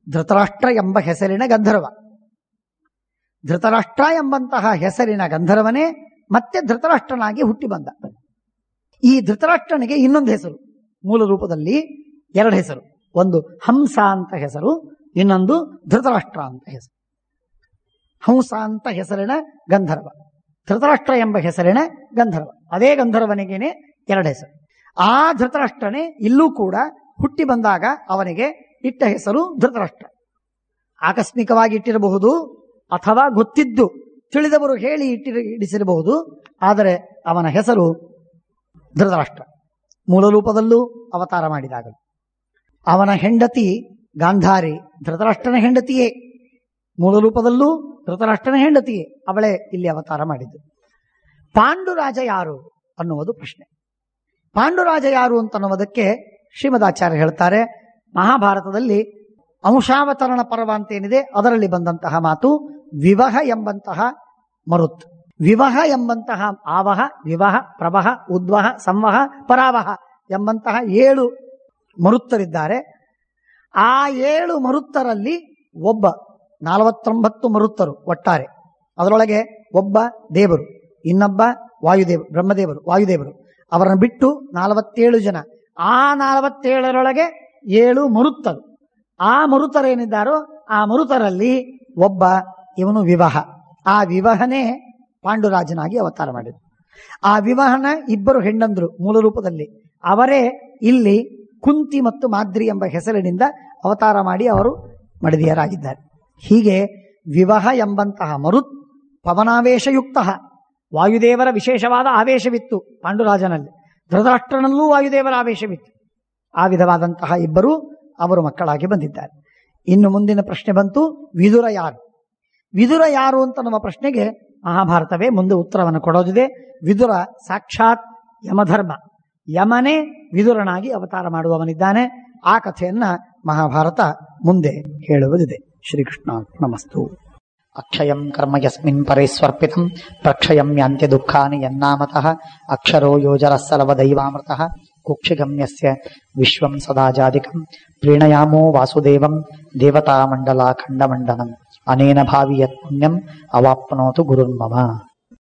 ಧೃತರಾಷ್ಟ್ರ ಎಂಬ ಹೆಸರಿನ ಗಂಧರ್ವ. ಧೃತರಾಷ್ಟ್ರ ಎಂಬಂತಹ ಹೆಸರಿನ ಗಂಧರ್ವನೇ ಮತ್ತೆ ಧೃತರಾಷ್ಟ್ರನಾಗಿ ಹುಟ್ಟಿ ಬಂದ. ಈ ಧೃತರಾಷ್ಟ್ರನಿಗೆ ಇನ್ನೊಂದು ಹೆಸರು, ಮೂಲ ರೂಪದಲ್ಲಿ 2 ಹೆಸರು. ಒಂದು ಹಂಸ ಅಂತ ಹೆಸರು, ಇನ್ನೊಂದು ಧೃತರಾಷ್ಟ್ರ ಅಂತ ಹೆಸರು. ಹಂಸ ಅಂತ ಹೆಸರಿನ ಗಂಧರ್ವ, ಧೃತರಾಷ್ಟ್ರ ಎಂಬ ಹೆಸರಿನ ಗಂಧರ್ವ. ಅದೇ ಗಂಧರ್ವನಿಗೇನೆ ಎರಡು ಹೆಸರು. ಆ ಧೃತರಾಷ್ಟ್ರನೇ ಇಲ್ಲೂ ಕೂಡ ಹುಟ್ಟಿ ಬಂದಾಗ ಅವನಿಗೆ ಇಟ್ಟ ಹೆಸರು ಧೃತರಾಷ್ಟ್ರ. ಆಕಸ್ಮಿಕವಾಗಿ ಇಟ್ಟಿರಬಹುದು, ಅಥವಾ ಗೊತ್ತಿದ್ದು ತಿಳಿದವರು ಹೇಳಿ ಇಡಿಸಿರಬಹುದು. ಆದರೆ ಅವನ ಹೆಸರು ಧೃತರಾಷ್ಟ್ರ. ಮೂಲ ರೂಪದಲ್ಲೂ ಅವತಾರ ಮಾಡಿದಾಗಲೂ. ಅವನ ಹೆಂಡತಿ ಗಾಂಧಾರಿ ಧೃತರಾಷ್ಟ್ರನ ಹೆಂಡತಿಯೇ, ಮೂಲ ರೂಪದಲ್ಲೂ ಧೃತರಾಷ್ಟ್ರನ ಹೆಂಡತಿಯೇ, ಅವಳೇ ಇಲ್ಲಿ ಅವತಾರ ಮಾಡಿದ್ದು. ಪಾಂಡುರಾಜ ಯಾರು ಅನ್ನುವುದು ಪ್ರಶ್ನೆ. ಪಾಂಡುರಾಜ ಯಾರು ಅಂತನ್ನುವುದಕ್ಕೆ ಶ್ರೀಮದಾಚಾರ್ಯ ಹೇಳ್ತಾರೆ, ಮಹಾಭಾರತದಲ್ಲಿ ಅಂಶಾವತರಣ ಪರ್ವ ಅಂತೇನಿದೆ ಅದರಲ್ಲಿ ಬಂದಂತಹ ಮಾತು ವಿವಹ ಎಂಬಂತಹ ಮರುತ್. ವಿವಹ ಎಂಬಂತಹ ಆವಹ, ವಿವಹ, ಪ್ರವಹ, ಉದ್ವಹ, ಸಂವಹ, ಪರಾವಹ ಎಂಬಂತಹ 7 ಮರುತ್ತರಿದ್ದಾರೆ. ಆ 7 ಮರುತ್ತರಲ್ಲಿ ಒಬ್ಬ, 49 ಮರುತ್ತರು ಒಟ್ಟಾರೆ. ಅದರೊಳಗೆ ಒಬ್ಬ ದೇವರು, ಇನ್ನೊಬ್ಬ ವಾಯುದೇವರು, ಬ್ರಹ್ಮದೇವರು, ವಾಯುದೇವರು. ಅವರನ್ನು ಬಿಟ್ಟು 47 ಜನ. ಆ 47ರೊಳಗೆ 7 ಮರುತ್ತರು. ಆ ಮರುತರೇನಿದ್ದಾರೋ ಆ ಮರುತರಲ್ಲಿ ಒಬ್ಬ ಇವನು ವಿವಾಹ. ಆ ವಿವಾಹನೇ ಪಾಂಡುರಾಜನಾಗಿ ಅವತಾರ ಮಾಡಿದರು. ಆ ವಿವಾಹನ 2 ಹೆಣ್ಣಂದ್ರು ಮೂಲ ರೂಪದಲ್ಲಿ. ಅವರೇ ಇಲ್ಲಿ ಕುಂತಿ ಮತ್ತು ಮಾದ್ರಿ ಎಂಬ ಹೆಸರಿನಿಂದ ಅವತಾರ ಮಾಡಿ ಅವರು ಮಡದಿಯರಾಗಿದ್ದಾರೆ. ಹೀಗೆ ವಿವಾಹ ಎಂಬಂತಹ ಮರುತ್ ಪವನಾವೇಶಯುಕ್ತ, ವಾಯುದೇವರ ವಿಶೇಷವಾದ ಆವೇಶವಿತ್ತು ಪಾಂಡುರಾಜನಲ್ಲಿ. ಧೃತರಾಷ್ಟ್ರನಲ್ಲೂ ವಾಯುದೇವರ ಆವೇಶವಿತ್ತು. ಆ ವಿಧವಾದಂತಹ 2 ಅವರು ಮಕ್ಕಳಾಗಿ ಬಂದಿದ್ದಾರೆ. ಇನ್ನು ಮುಂದಿನ ಪ್ರಶ್ನೆ ಬಂತು, ವಿದುರ ಯಾರು? ವಿದುರ ಯಾರು ಅಂತ ನಮ್ಮ ಪ್ರಶ್ನೆಗೆ ಮಹಾಭಾರತವೇ ಮುಂದೆ ಉತ್ತರವನ್ನು ಕೊಡೋದಿದೆ. ವಿದುರ ಸಾಕ್ಷಾತ್ ಯಮಧರ್ಮ, ಯಮನೇ ವಿದುರನಾಗಿ ಅವತಾರ ಮಾಡುವವನಿದ್ದಾನೆ. ಆ ಕಥೆಯನ್ನ ಮಹಾಭಾರತ ಮುಂದೆ ಹೇಳುವುದಿದೆ. ಶ್ರೀಕೃಷ್ಣಾರ್ಪಣಮಸ್ತು. ಅಕ್ಷಯಂ ಕರ್ಮ ಯಸ್ಮಿನ್ ಪರೇಸ್ವರ್ಪಿತಂ ಪ್ರಕ್ಷಯಂ ಯಾಂತ್ಯ ದುಃಖಾನಿ ಯನ್ನಾಮತಃ ಅಕ್ಷರೋ ಯೋಜರಸ್ಸಲವದೈವಾಮೃತಃ ಕುಕ್ಷಿಗಮ್ಯಸ್ಯ ವಿಶ್ವಂ ಸದಾಜಾದಿಕಂ ಪ್ರೀಣಯಾಮೋ ವಾಸುದೇವಂ ದೇವತಾಮಂಡಲಾಖಂಡಮಂಡನಂ ಅನೇನ ಭಾವಿ ಯತ್ ಪುಣ್ಯಂ ಅವಾಪ್ನೋತು ಗುರುರ್ಮಮ.